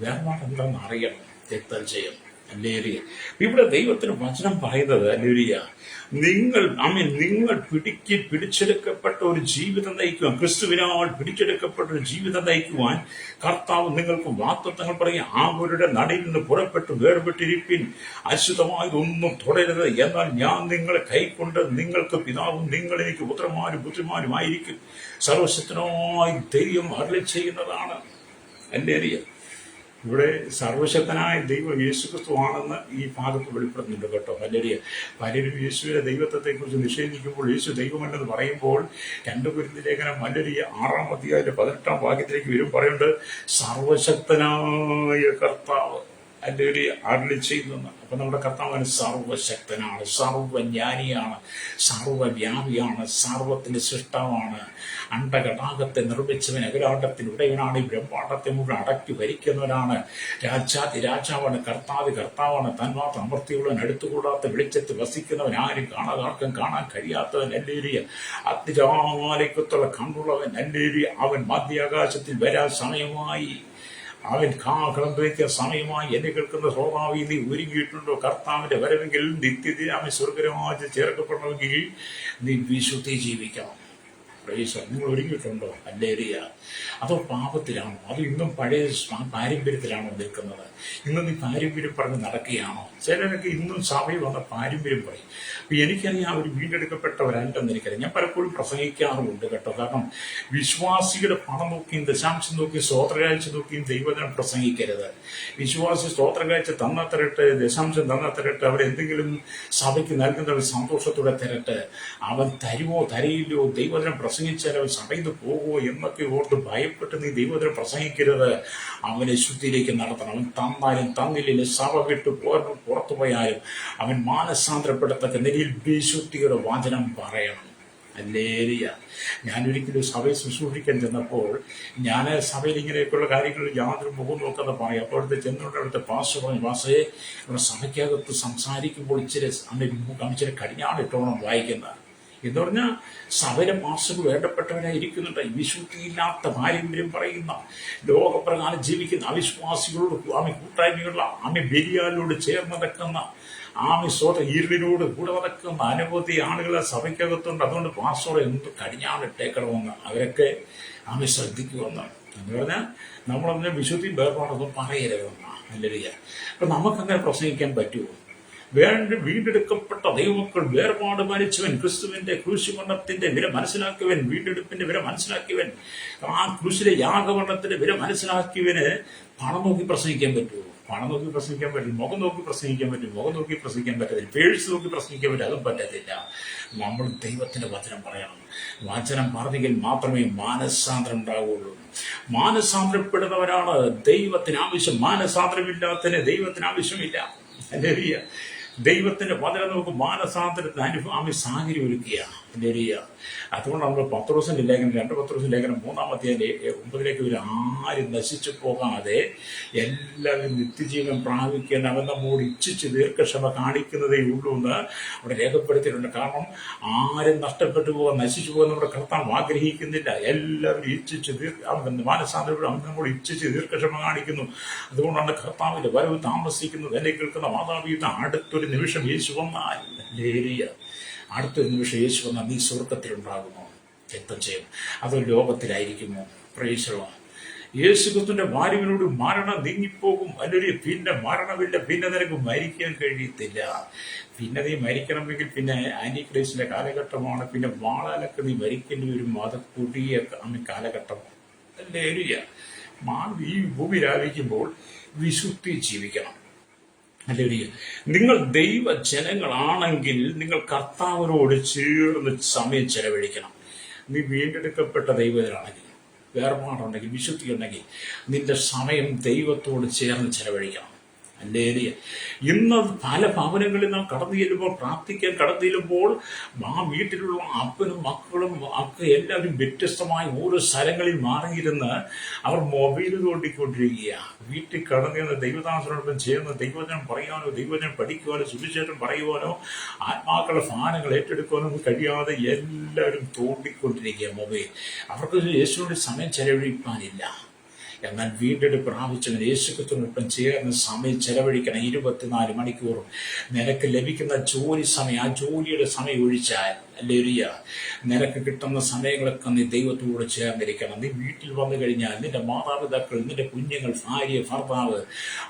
വേർപാട് എന്താണെന്ന് അറിയണം. രക്തനിശ്ചയം. ഹല്ലേലൂയ. ഇവിടെ ദൈവത്തിന് വചനം പറയുന്നത്, ഹല്ലേലൂയ, നിങ്ങൾ പിടിച്ചെടുക്കപ്പെട്ട ഒരു ജീവിതം നയിക്കുവാൻ, ക്രിസ്തുവിനാൽ പിടിച്ചെടുക്കപ്പെട്ട ഒരു ജീവിതം നയിക്കുവാൻ കർത്താവ് നിങ്ങൾക്ക് വാഗ്ദത്തങ്ങൾ പറയും. അവരുടെ നടിയിൽ നിന്ന് പുറപ്പെട്ട് വേർപെട്ടിരിപ്പിൻ, അശുദ്ധമായതൊന്നും തുടരുത്. എന്നാൽ ഞാൻ നിങ്ങളെ കൈക്കൊണ്ട് നിങ്ങൾക്ക് പിതാവും നിങ്ങൾ എനിക്ക് പുത്രന്മാരുമായിരിക്കും. സർവശക്തനായ ദൈവം അരുളി ചെയ്യുന്നതാണ്. ഹല്ലേലൂയ. ഇവിടെ സർവശക്തനായ ദൈവം യേശുക്രിസ്തു ആണെന്ന് ഈ ഭാഗത്ത് വെളിപ്പെടുത്തുന്നുണ്ട് കേട്ടോ. ഹല്ലേലൂയ. പലരും യേശുവിന്റെ ദൈവത്വത്തെക്കുറിച്ച് നിഷേധിക്കുമ്പോൾ യേശു ദൈവമല്ലെന്ന് പറയുമ്പോൾ 2 കൊരിന്ത്യർ ലേഖനം 6 18 വാക്യത്തിലേക്ക് വരും, പറയുന്നുണ്ട് സർവശക്തനായ കർത്താവ് ഹല്ലേലൂയ അരുളി ചെയ്യുന്നു. അപ്പൊ നമ്മുടെ കർത്താവിന് സർവശക്തനാണ്, സർവജ്ഞാനിയാണ്, സർവവ്യാപിയാണ്, സർവത്തിന്റെ സൃഷ്ടാവാണ്. അണ്ടഘടാകത്തെ നിർമ്മിച്ചവൻ, അഖിലാണ്ടത്തിനുടയവനാണ്, ഈ ബ്രഹ്മാണ്ടത്തെ മുഴുവൻ അടക്കി ഭരിക്കുന്നവനാണ്. രാജാവാണ്, കർത്താവാണ്. തന്മാത്രം അമർത്തിയുള്ളവൻ, അടുത്തുകൂടാത്ത വെളിച്ചത്തിൽ വസിക്കുന്നവൻ, ആരും ആർക്കും കാണാൻ കഴിയാത്തവൻ. ഹല്ലേലൂയ. അതിരാമാലയ്ക്കത്തുള്ള കണ്ണുള്ളവൻ. ഹല്ലേലൂയ. അവൻ മധ്യാകാശത്തിൽ വരാൻ സമയമായി, അവൻ കാഹളം ധരിക്കാൻ സമയമായി. എന്നെ കേൾക്കുന്ന ശ്രോതാവി, നീ ഒരുങ്ങിയിട്ടുണ്ടോ? കർത്താവിന്റെ വരവെങ്കിൽ നിത്യത്തിൽ അവൻ സ്വർഗരാജ്യത്തിൽ ചേർക്കപ്പെടണമെങ്കിൽ നീ വിശുദ്ധി ജീവിക്കണം. നിങ്ങൾ ഒരുങ്ങിയിട്ടുണ്ടോ? ഹല്ലേലൂയ. അതോ പാപത്തിലാണോ? അത് ഇന്നും പഴയ പാരമ്പര്യത്തിലാണോ നിൽക്കുന്നത്? ഇന്ന് നീ പാരമ്പര്യം പറഞ്ഞ് നടക്കുകയാണോ? ചിലരൊക്കെ ഇന്നും സഭയിൽ വന്ന പാരമ്പര്യം പറയും. അപ്പൊ എനിക്കറിയാം അവർ വീണ്ടെടുക്കപ്പെട്ടവരല്ലെന്ന് എനിക്കറിയാം. ഞാൻ പലപ്പോഴും പ്രസംഗിക്കാറുമുണ്ട് കേട്ടോ. കാരണം വിശ്വാസിയുടെ പണം നോക്കിയും ദശാംശം നോക്കിയും സ്തോത്രകാഴ്ച നോക്കിയും ദൈവജനം പ്രസംഗിക്കരുത്. വിശ്വാസി സ്തോത്രകാഴ്ച തന്നാ തരട്ടെ, ദശാംശം തന്നാ തരട്ടെ, അവരെന്തെങ്കിലും സഭയ്ക്ക് നൽകുന്ന സന്തോഷത്തോടെ തരട്ടെ. അവൻ തരുമോ തരയില്ലോ, ദൈവജനം പ്രസംഗിച്ചാൽ അവൻ സഭയിൽ നിന്ന് പോകുമോ എന്നൊക്കെ ഓർത്ത് ഭയപ്പെട്ട് നീ ദൈവജനം പ്രസംഗിക്കരുത്. അവനെ ശുദ്ധിയിലേക്ക് നടത്തണം. അവൻ തന്നാലും തന്നില്ലെങ്കിൽ, സഭ വിട്ട് പുറത്തു പോയാലും അവൻ മാനസാന്തരപ്പെടത്തക്ക നിലയിൽ വിശുദ്ധിയുടെ വചനം പറയണം. ഹല്ലേലൂയ. ഞാനൊരിക്കലും സഭയെ ശുശ്രൂഷിക്കാൻ ചെന്നപ്പോൾ ഞാൻ സഭയിൽ ഇങ്ങനെയൊക്കെയുള്ള കാര്യങ്ങൾ യാതൊരു മുഖം നോക്കാതെ പറയും. അപ്പോൾ അവിടുത്തെ ചെന്നുകൊണ്ട് അവിടുത്തെ പാസ്റ്റർ പറഞ്ഞു, പാസ്റ്ററെ നമ്മുടെ സഭയ്ക്കകത്ത് സംസാരിക്കുമ്പോൾ ഇച്ചിരി ഇച്ചിരി കടിഞ്ഞാണിട്ടോണം വായിക്കുന്നത് എന്ന് പറഞ്ഞാൽ സഭയിലെ പാസ്റ്റർ വേണ്ടപ്പെട്ടവരായി ഇരിക്കുന്നുണ്ട്. വിശുദ്ധിയില്ലാത്ത പാരമ്പര്യം പറയുന്ന ലോകപ്രകാരം ജീവിക്കുന്ന അവിശ്വാസികളോട് കൂട്ടായ്മയുള്ള ബലിയാലോട് ചേർന്ന് നടക്കുന്ന ഈർവിനോട് കൂടെ നടക്കുന്ന അനവധി ആളുകളെ സഭയ്ക്കകത്തുണ്ട്. അതുകൊണ്ട് പാസ്റ്റർ എന്ത് കടിഞ്ഞാണിട്ടേക്കണമെന്ന് അവരൊക്കെ ശ്രദ്ധിക്കുമെന്ന് എന്ന് പറഞ്ഞാൽ നമ്മളതിനെ വിശുദ്ധി വേർപാടൊന്നും പറയരുതെന്ന. അല്ലെങ്കിൽ അപ്പൊ നമുക്കങ്ങനെ പ്രസംഗിക്കാൻ പറ്റുമോ? വീണ്ടെടുക്കപ്പെട്ട ദൈവമക്കൾ വേർപാട് പാലിച്ചവൻ, ക്രിസ്തുവിന്റെ ക്രൂശുമരണത്തിന്റെ വില മനസ്സിലാക്കിയവൻ, വീണ്ടെടുപ്പിന്റെ വില മനസ്സിലാക്കിയവൻ, ആ ക്രൂശിലെ യാഗമരണത്തിന്റെ വില മനസ്സിലാക്കിയവന് പണം നോക്കി പ്രസംഗിക്കാൻ പറ്റുമോ? പണം നോക്കി പ്രസംഗിക്കാൻ പറ്റും, മുഖം നോക്കി പ്രസംഗിക്കാൻ പറ്റും, മുഖം നോക്കി പ്രസംഗിക്കാൻ പറ്റത്തില്ല, പേഴ്സ് നോക്കി പ്രസംഗിക്കാൻ പറ്റും, അതും പറ്റത്തില്ല. നമ്മൾ ദൈവത്തിന്റെ വചനം പറയണം. വചനം പറഞ്ഞെങ്കിൽ മാത്രമേ മാനസാന്തരം ഉണ്ടാവുകയുള്ളൂ. മാനസാന്തരപ്പെടുന്നവരാണ് ദൈവത്തിന് ആവശ്യം. മാനസാന്തരമില്ലാത്തതിന് ദൈവത്തിന് ആവശ്യമില്ല. ഹല്ലേലൂയ. ദൈവത്തിന്റെ വചനം നമുക്ക് മാനസാന്തരത്തിന് സാഹചര്യം ഒരുക്കുക. ഹല്ലേലൂയ. അതുകൊണ്ട് നമ്മൾ പത്രോസിന്റെ ലേഖനം 2 പത്രോസിന്റെ ലേഖനം 3-9 ഒരു ആരും നശിച്ചു പോകാതെ എല്ലാവരും നിത്യജീവൻ പ്രാപിക്കാൻ അവൻ നമ്മോട് ഇച്ഛിച്ച് ദീർഘക്ഷമ കാണിക്കുന്നതേ ഉള്ളൂ എന്ന് അവിടെ രേഖപ്പെടുത്തിയിട്ടുണ്ട്. കാരണം ആരും നഷ്ടപ്പെട്ടു പോകാൻ, നശിച്ചു പോകാൻ നമ്മുടെ കർത്താവ് ആഗ്രഹിക്കുന്നില്ല. എല്ലാവരും ഇച്ഛിച്ച് മാനസാന്തരപ്പെടും. അവൻ നമ്മോട് ഇച്ഛിച്ച് ദീർഘക്ഷമ കാണിക്കുന്നു. അതുകൊണ്ടാണ് കർത്താവിന്റെ വരവ് താമസിക്കുന്നത്. എന്നെ കേൾക്കുന്ന മാതാപിതാ, അടുത്തൊരു നിമിഷം യേശു വന്നാൽ, ഹല്ലേലൂയ, അടുത്തൊരു നിമിഷം യേശു വന്നാൽ നീ സ്വർഗത്തിലുണ്ടാകുമോ? രക്തം ചെയ്യും. അതോ ലോകത്തിലായിരിക്കുമോ? പ്രേക്ഷകർ, യേശുക്രിസ്തുവിന്റെ ഭാര്യവിനോട് മരണം നീങ്ങിപ്പോകും. അല്ലെങ്കിൽ പിന്നെ മരണമില്ല, പിന്നെ നിനക്ക് മരിക്കാൻ കഴിയത്തില്ല. പിന്നെ നീ മരിക്കണമെങ്കിൽ പിന്നെ ആന്റിക്രൈസ്റ്റിന്റെ കാലഘട്ടമാണ്. പിന്നെ വാളാലൊക്കെ നീ മരിക്കേണ്ടി വരും. അത് കൊടിയ കാലഘട്ടം. ഹല്ലേലൂയ. ഈ ഭൂമി രാവിക്കുമ്പോൾ വിശുദ്ധി ജീവിക്കണം. ഹല്ലേലൂയ. നിങ്ങൾ ദൈവജനങ്ങളാണെങ്കിൽ നിങ്ങൾ കർത്താവിനോട് ചേർന്ന് സമയം ചെലവഴിക്കണം. നീ വീണ്ടെടുക്കപ്പെട്ട ദൈവജനാണെങ്കിൽ, വേർപാടുണ്ടെങ്കിൽ, വിശുദ്ധി ഉണ്ടെങ്കിൽ നിന്റെ സമയം ദൈവത്തോട് ചേർന്ന് ചെലവഴിക്കണം. ഹല്ലേലൂയ. ഇന്ന് പല ഭവനങ്ങളിൽ നാം കടന്നു ചെല്ലുമ്പോൾ, പ്രാർത്ഥിക്കാൻ കടന്നു ചെല്ലുമ്പോൾ, ആ വീട്ടിലുള്ള അപ്പനും മക്കളും ഒക്കെ എല്ലാവരും വ്യത്യസ്തമായി ഓരോ സ്ഥലങ്ങളിൽ മാറിയിരുന്ന് അവർ മൊബൈൽ തോണ്ടിക്കൊണ്ടിരിക്കുക. വീട്ടിൽ കടന്നു ചെന്ന് ദൈവദാസനോടൊപ്പം ചേർന്ന് ദൈവവചനം പറയാനോ, ദൈവവചനം പഠിക്കുവാനോ, സുവിശേഷം പറയുവാനോ, ആത്മാക്കളുടെ ഭാരങ്ങൾ ഏറ്റെടുക്കുവാനോ കഴിയാതെ എല്ലാവരും തോണ്ടിക്കൊണ്ടിരിക്കുക മൊബൈൽ. അവർക്ക് യേശുവിന്റെ സമയം ചെലവഴിക്കാനില്ല. എന്നാൽ വീണ്ടെടുപ്പ് പ്രാപിച്ചവൻ യേശുക്രിസ്തുവിനൊപ്പം ചേർന്ന് സമയം ചെലവഴിക്കണം. 24 മണിക്കൂറും നിനക്ക് ലഭിക്കുന്ന ജോലി സമയം, ആ ജോലിയുടെ സമയം ഒഴിച്ചാൽ, ഹല്ലേലൂയ, നിനക്ക് കിട്ടുന്ന സമയങ്ങളൊക്കെ നീ ദൈവത്തോട് ചേർന്നിരിക്കണം. നീ വീട്ടിൽ വന്നു കഴിഞ്ഞാൽ നിന്റെ മാതാപിതാക്കൾ, നിന്റെ കുഞ്ഞുങ്ങൾ, ഭാര്യ, ഭർത്താവ്,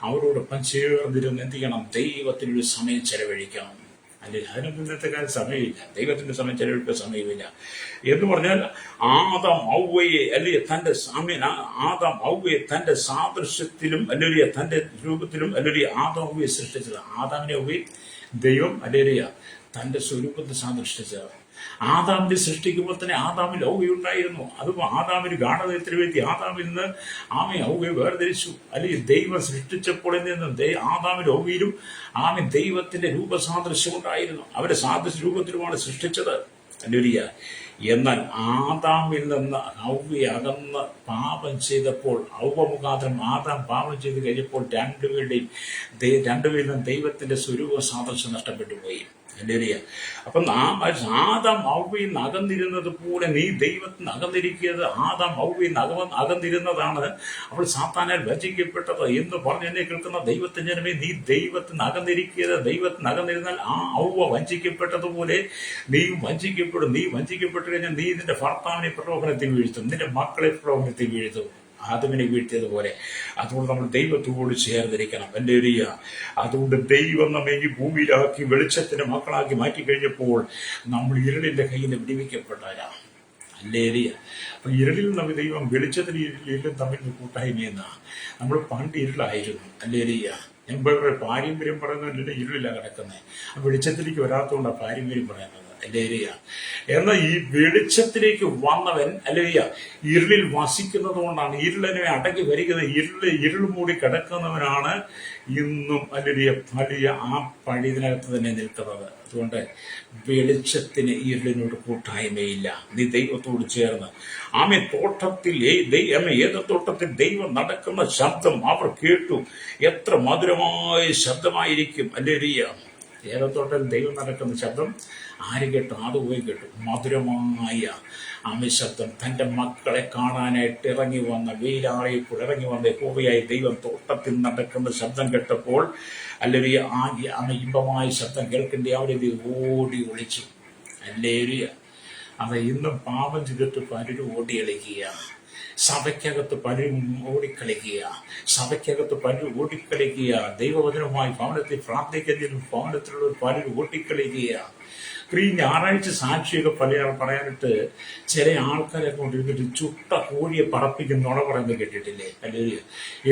അവരോടൊപ്പം ചേർന്നിരുന്ന് എന്ത് ചെയ്യണം? ദൈവത്തിനൊരു സമയം ചെലവഴിക്കണം. അല്ലെങ്കിൽ അതിനൊന്നും ഇന്നത്തെ കാലം സമയമില്ല. ദൈവത്തിന്റെ സമയം ചെലവഴിക്കാൻ സമയമില്ല. എന്ന് പറഞ്ഞാൽ ആദാം ഔവയെ തന്റെ സാദൃശ്യത്തിലും അല്ലെങ്കിൽ തന്റെ രൂപത്തിലും അല്ലെങ്കിൽ ആദാം ഔവയെ സൃഷ്ടിച്ചത്. ആദാമിനെ ഔവയെ ദൈവം അല്ലെങ്കിൽ തന്റെ സ്വരൂപത്തെ സാദൃശ്യച്ചത്. ആദാമിനെ സൃഷ്ടിക്കുമ്പോൾ തന്നെ ആദാമിൽ ഔവയുണ്ടായിരുന്നു. അതും ആദാമിന് ഗാഠതയത്തിന് വേണ്ടി ആദാമിൽ നിന്ന് ഔവയെ വേർതിരിച്ചു. അല്ലെങ്കിൽ ദൈവം സൃഷ്ടിച്ചപ്പോൾ ആദാമിൽ ഔവയിലും ദൈവത്തിന്റെ രൂപസാദൃശ്യം ഉണ്ടായിരുന്നു. അവരുടെ സാദൃശ്യ രൂപത്തിലുമാണ് സൃഷ്ടിച്ചത്. ഹല്ലേലൂയ. എന്നാൽ ആദാമിൽ നിന്ന് ഔവ അകന്ന് പാപം ചെയ്തപ്പോൾ, ഔവ മുഖാന്തരം ആദാം പാപം ചെയ്ത് കഴിഞ്ഞപ്പോൾ രണ്ടുപേരിൽ നിന്നും ദൈവത്തിന്റെ സ്വരൂപ സാദൃശ്യം നഷ്ടപ്പെട്ടു പോയി. ഹല്ലേലൂയ. അപ്പം ആദാം ഔവയിൽ നിന്ന് അകന്നിരുന്നത് പോലെ നീ ദൈവത്തിന് അകന്നിരിക്കുന്നത്. ആദാം ഔവയിൽ നിന്ന് അകന്നിരുന്നതാണ് അവൾ സാത്താനാൽ വഞ്ചിക്കപ്പെട്ടത് എന്ന് പറഞ്ഞ് എന്നെ കേൾക്കുന്ന ദൈവത്തിന്റെ ജനമേ, നീ ദൈവത്തിന് അകന്നിരിക്കുന്നത്. ദൈവത്തിന് അകന്നിരുന്നാൽ ആ ഔവ വഞ്ചിക്കപ്പെട്ടതുപോലെ നീയും വഞ്ചിക്കപ്പെടും. നീ വഞ്ചിക്കപ്പെട്ടു കഴിഞ്ഞാൽ നീ നിന്റെ ഭർത്താവിനെ പ്രലോഭനത്തിൽ വീഴ്ത്തും, നിന്റെ മക്കളെ പ്രലോഭനത്തിൽ വീഴ്ത്തും, ആദമിനെ വീഴ്ത്തിയതുപോലെ. അതുകൊണ്ട് നമ്മൾ ദൈവത്തോട് ചേർന്നിരിക്കണം. ഹല്ലേലൂയ. അതുകൊണ്ട് ദൈവം നമ്മെ ഈ ഭൂമിയിലാക്കി വെളിച്ചത്തിന്റെ മക്കളാക്കി മാറ്റിക്കഴിഞ്ഞപ്പോൾ നമ്മൾ ഇരുളിന്റെ കയ്യിൽ നിന്ന് വിടിവിക്കപ്പെട്ടവരാണ്. ഹല്ലേലൂയ. അപ്പൊ ഇരുളിൽ നമ്മൾ ദൈവം വെളിച്ചത്തിന് ഇരുളും തമ്മിൽ കൂട്ടായ്മയെന്നാണ്. നമ്മൾ പണ്ട് ഇരുളായിരുന്നു. ഹല്ലേലൂയ. ഞാൻ പാരമ്പര്യം പറയുന്നതല്ല, ഇരുളിലാണ് കിടക്കുന്നത്. വെളിച്ചത്തിലേക്ക് വരാത്തതുകൊണ്ടാണ് പാരമ്പര്യം പറയുന്നത്. അല്ലേലിയ. എന്നാൽ ഈ വെളിച്ചത്തിലേക്ക് വന്നവൻ അല്ലേലിയ ഇരുളിൽ വസിക്കുന്നത് കൊണ്ടാണ്, ഇരുളിനെ അടക്കി ഭരിക്കുന്ന ഇരുൾ മൂടി കിടക്കുന്നവനാണ് ഇന്നും അല്ലേലിയ വലിയ ആ പഴിതിനകത്ത് തന്നെ നിൽക്കുന്നത്. അതുകൊണ്ട് വെളിച്ചത്തിന് ഇരുളിനോട് കൂട്ടായ്മയില്ല. നീ ദൈവത്തോട് ചേർന്ന് തോട്ടത്തിൽ ഏത് തോട്ടത്തിൽ ദൈവം നടക്കുന്ന ശബ്ദം അവർ കേട്ടു. എത്ര മധുരമായ ശബ്ദമായിരിക്കും അല്ലേലിയ. ഏലത്തോട്ടത്തിൽ ദൈവം നടക്കുന്ന ശബ്ദം ആര് കേട്ടു? അത് പോയി കേട്ടു. മധുരമായ ശബ്ദം. തൻ്റെ മക്കളെ കാണാനായിട്ട് ഇറങ്ങി വന്ന, വെയിലാറിയപ്പോൾ ഇറങ്ങി വന്ന യഹോവയായ ദൈവം തോട്ടത്തിൽ നടക്കുന്ന ശബ്ദം കേട്ടപ്പോൾ അല്ലേലിയ ഇമ്പമായ ശബ്ദം കേൾക്കേണ്ടി അവരെ ഓടി ഒളിച്ചു. അല്ലേലിയ. അത് ഇന്നും പാപം ചെയ്തിട്ട് പലരും ഓടി കളിക്കുക, സഭയ്ക്കകത്ത് പലരും ഓടിക്കളിക്കുക, സഭയ്ക്കകത്ത് പലരും ഓടിക്കളിക്കുക, ദൈവവചനവുമായി ഭവനത്തിൽ പ്രാർത്ഥിക്കുന്നതിനും ഭവനത്തിലുള്ള പലരും ഓടിക്കളിക്കുക. ഈ ഞായറാഴ്ച സാക്ഷിയൊക്കെ പറയാനിട്ട് ചില ആൾക്കാരെ കൊണ്ടിരുന്നിട്ട് ചുട്ട കോഴിയെ പറപ്പിക്കുന്ന നുണ പറയുന്നത് കേട്ടിട്ടില്ലേ? അല്ലെങ്കിൽ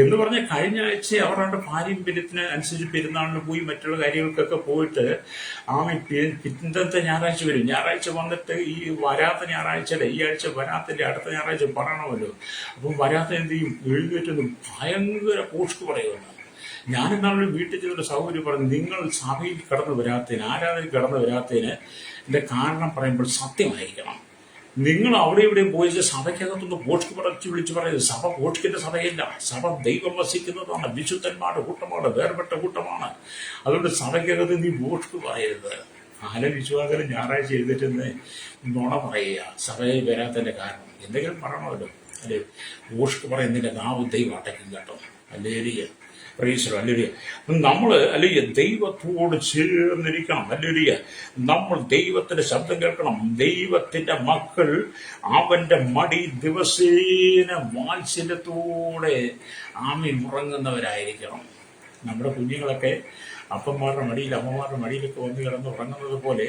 എന്ന് പറഞ്ഞാൽ കഴിഞ്ഞ ആഴ്ച അവരുടെ പാരമ്പര്യത്തിന് അനുസരിച്ച് പെരുന്നാളിന് പോയി മറ്റുള്ള കാര്യങ്ങൾക്കൊക്കെ പോയിട്ട് പിന്നത്തെ ഞായറാഴ്ച വരും. ഞായറാഴ്ച വന്നിട്ട് ഈ വരാത്ത ഞായറാഴ്ചയുടെ ഈ ആഴ്ച വരാത്തിന്റെ അടുത്ത ഞായറാഴ്ച പറയണമല്ലോ. അപ്പം വരാത്ത എന്ത് ചെയ്യും? എഴുന്നേറ്റൊന്നും ഭയങ്കര പോസ്റ്റ് പറയുമെന്ന്. ഞാനെന്നാളും വീട്ടിൽ ചെന്നൊരു സൗകര്യം പറഞ്ഞു, നിങ്ങൾ സഭയിൽ കടന്നു വരാത്തതിന്, ആരാധനയിൽ കടന്നു വരാത്തതിന് എൻ്റെ കാരണം പറയുമ്പോൾ സത്യമായിരിക്കണം. നിങ്ങൾ അവിടെ ഇവിടെയും പോയി സഭയ്ക്കകത്തൊന്ന് പോസ്റ്റ് വിളിച്ചു പറയുന്നത്. സഭ പോഷ്കിന്റെ സഭയല്ല, സഭ ദൈവം വസിക്കുന്നതാണ്, വിശുദ്ധന്മാരുടെ കൂട്ടമാണ്, വേർപെട്ട കൂട്ടമാണ്. അതുകൊണ്ട് സഭയ്ക്കകത്ത് നീ പോസ്റ്റ് പറയരുത്. പല വിശ്വാസികളും ഞായറാഴ്ച എഴുന്നേറ്റെന്ന് നുണ പറയുക, സഭയിൽ വരാത്തതിന്റെ കാരണം എന്തെങ്കിലും പറയണമല്ലോ. അല്ലെ, പോസ്റ്റ് പറയുന്നതിന്റെ നാവ് ദൈവം അടയ്ക്കും കേട്ടോ. അല്ലേരിയ പ്രൈസലോ. അല്ലേരിയ. നമ്മൾ അല്ലേരിയ ദൈവത്തോട് ചേർന്നിരിക്കണം. അല്ലേരിയ. നമ്മൾ ദൈവത്തിന്റെ ശബ്ദം കേൾക്കണം. ദൈവത്തിന്റെ മക്കൾ അവന്റെ മടി ദിവസേന വാത്സല്യത്തോടെ ഉറങ്ങുന്നവരായിരിക്കണം. നമ്മുടെ കുഞ്ഞുങ്ങളൊക്കെ അപ്പന്മാരുടെ മടിയിൽ അമ്മമാരുടെ മടിയിലൊക്കെ വന്ന് കിടന്ന് ഉറങ്ങുന്നത് പോലെ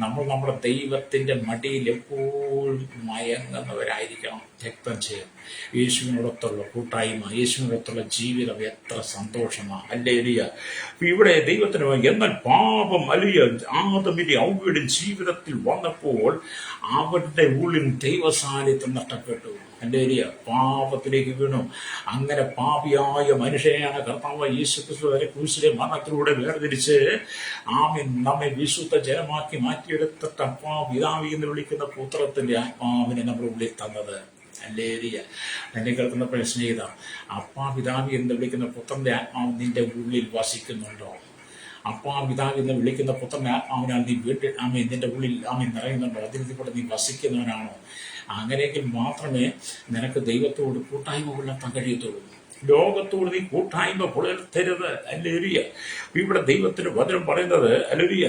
നമ്മൾ നമ്മുടെ ദൈവത്തിന്റെ മടിയിൽ എപ്പോഴും മയങ്ങുന്നവരായിരിക്കണം. രക്തം ചെയ്യും. യേശുവിനോടൊത്തുള്ള കൂട്ടായ്മ, യേശുവിനോടൊത്തുള്ള ജീവിതം എത്ര സന്തോഷമാണ്. അല്ലേലിയ. ഇവിടെ ദൈവത്തിന് എന്നാൽ പാപം അല്ലിയ ആദമിന്റെ ഔവ്വയുടെ ജീവിതത്തിൽ വന്നപ്പോൾ അവരുടെ ഉള്ളിൽ ദൈവസാന്നിധ്യം നഷ്ടപ്പെട്ടു. അല്ലേലിയ. പാപത്തിലേക്ക് വീണു. അങ്ങനെ പാപിയായ മനുഷ്യനെയാണ് കർത്താവ് യേശുക്രിസ്തു വരെ ക്രൂശിലെ മരണത്തിലൂടെ വേർതിരിച്ച് നമ്മെ വിശുദ്ധ ജനമാക്കി മാറ്റിയെടുത്തിട്ട് പിതാവി എന്ന് വിളിക്കുന്ന പുത്രത്തിന്റെ ആത്മാവിനെ നമ്മുടെ ഉള്ളിൽ തന്നത്. അല്ലേലിയ. എന്നെ കേൾക്കുന്നപ്പോൾ സ്നേഹിത, പിതാവി എന്ന് വിളിക്കുന്ന പുത്രന്റെ ആത്മാവ് നിന്റെ ഉള്ളിൽ വസിക്കുന്നുണ്ടോ? പിതാവി എന്ന് വിളിക്കുന്ന പുത്രന്റെ ആത്മാവിനാൽ നീ വീട്ടിൽ നിന്റെ ഉള്ളിൽ നിറയുന്നുണ്ടോ? അതിൽ കൂടെ നീ വസിക്കുന്നവനാണോ? അങ്ങനെയെങ്കിൽ മാത്രമേ നിനക്ക് ദൈവത്തോട് കൂട്ടായ്മ പുലർത്താൻ കഴിയത്തുള്ളൂ. ലോകത്തോട് നീ കൂട്ടായ്മ പുലർത്തരുത്. അല്ലേലിയ. ഇവിടെ ദൈവത്തിന് വചനം പറയുന്നത് അല്ലേലിയ,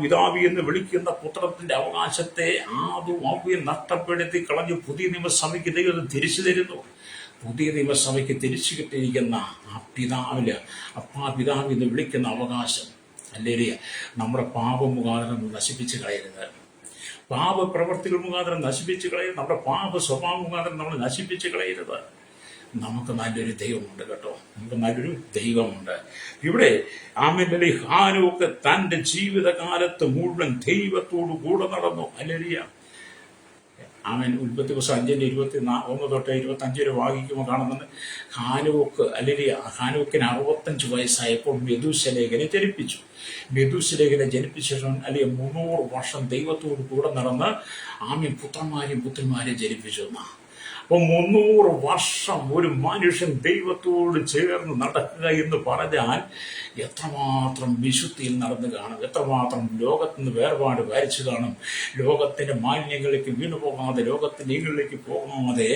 പിതാവി എന്ന് വിളിക്കുന്ന പുത്രത്തിന്റെ അവകാശത്തെ ആദ്യം നഷ്ടപ്പെടുത്തി കളഞ്ഞു പുതിയ നിയമസഭയ്ക്ക് ദൈവം തിരിച്ചു തരുന്നു. പുതിയ നിയമസഭയ്ക്ക് തിരിച്ചു കിട്ടിയിരിക്കുന്ന പിതാവി എന്ന് വിളിക്കുന്ന അവകാശം അല്ലേലിയ നമ്മുടെ പാപം മുഖാന്തരം നശിപ്പിച്ച് കളയരുത്. പാപപ്രവർത്തികൾ മുഖാന്തരം നശിപ്പിച്ച് കളയരുത്. നമ്മുടെ പാപ സ്വഭാവം മുഖാന്തരം നമ്മൾ നശിപ്പിച്ച് കളയരുത്. നമുക്ക് നല്ലൊരു ദൈവമുണ്ട് കേട്ടോ. നമുക്ക് നല്ലൊരു ദൈവമുണ്ട്. ഇവിടെ ഹാനോക്ക് തന്റെ ജീവിതകാലത്ത് മുഴുവൻ ദൈവത്തോടു കൂടെ നടന്നു. അല്ലേലിയ. ഉൽപ്പത്തി പുസ്തകം 5:21 തൊട്ട് 25 വരെ വായിക്കുമ്പോൾ കാണുന്നുണ്ട്. ഹാനോക്ക് അല്ലേലിയ. ഹാനോക്കിന് 65 വയസ്സായപ്പോൾ മെഥൂശലേഖനെ ജനിപ്പിച്ചു. മെഥൂശലേഖനെ ജനിപ്പിച്ച ശേഷം അല്ലെങ്കിൽ 300 വർഷം ദൈവത്തോട് കൂടെ നടന്ന് പുത്രന്മാരെയും പുത്രിമാരെയും ജനിപ്പിച്ചു. അപ്പോൾ 300 വർഷം ഒരു മനുഷ്യൻ ദൈവത്തോട് ചേർന്ന് നടക്കുക എന്ന് പറഞ്ഞാൽ എത്രമാത്രം വിശുദ്ധിയിൽ നടന്നു കാണും, എത്രമാത്രം ലോകത്തിൽ നിന്ന് വേർപാട് വരച്ചു കാണും. ലോകത്തിന്റെ മാലിന്യങ്ങളിലേക്ക് വീണു പോകാതെ, ലോകത്തിന്റെ ഈകളിലേക്ക് പോകാതെ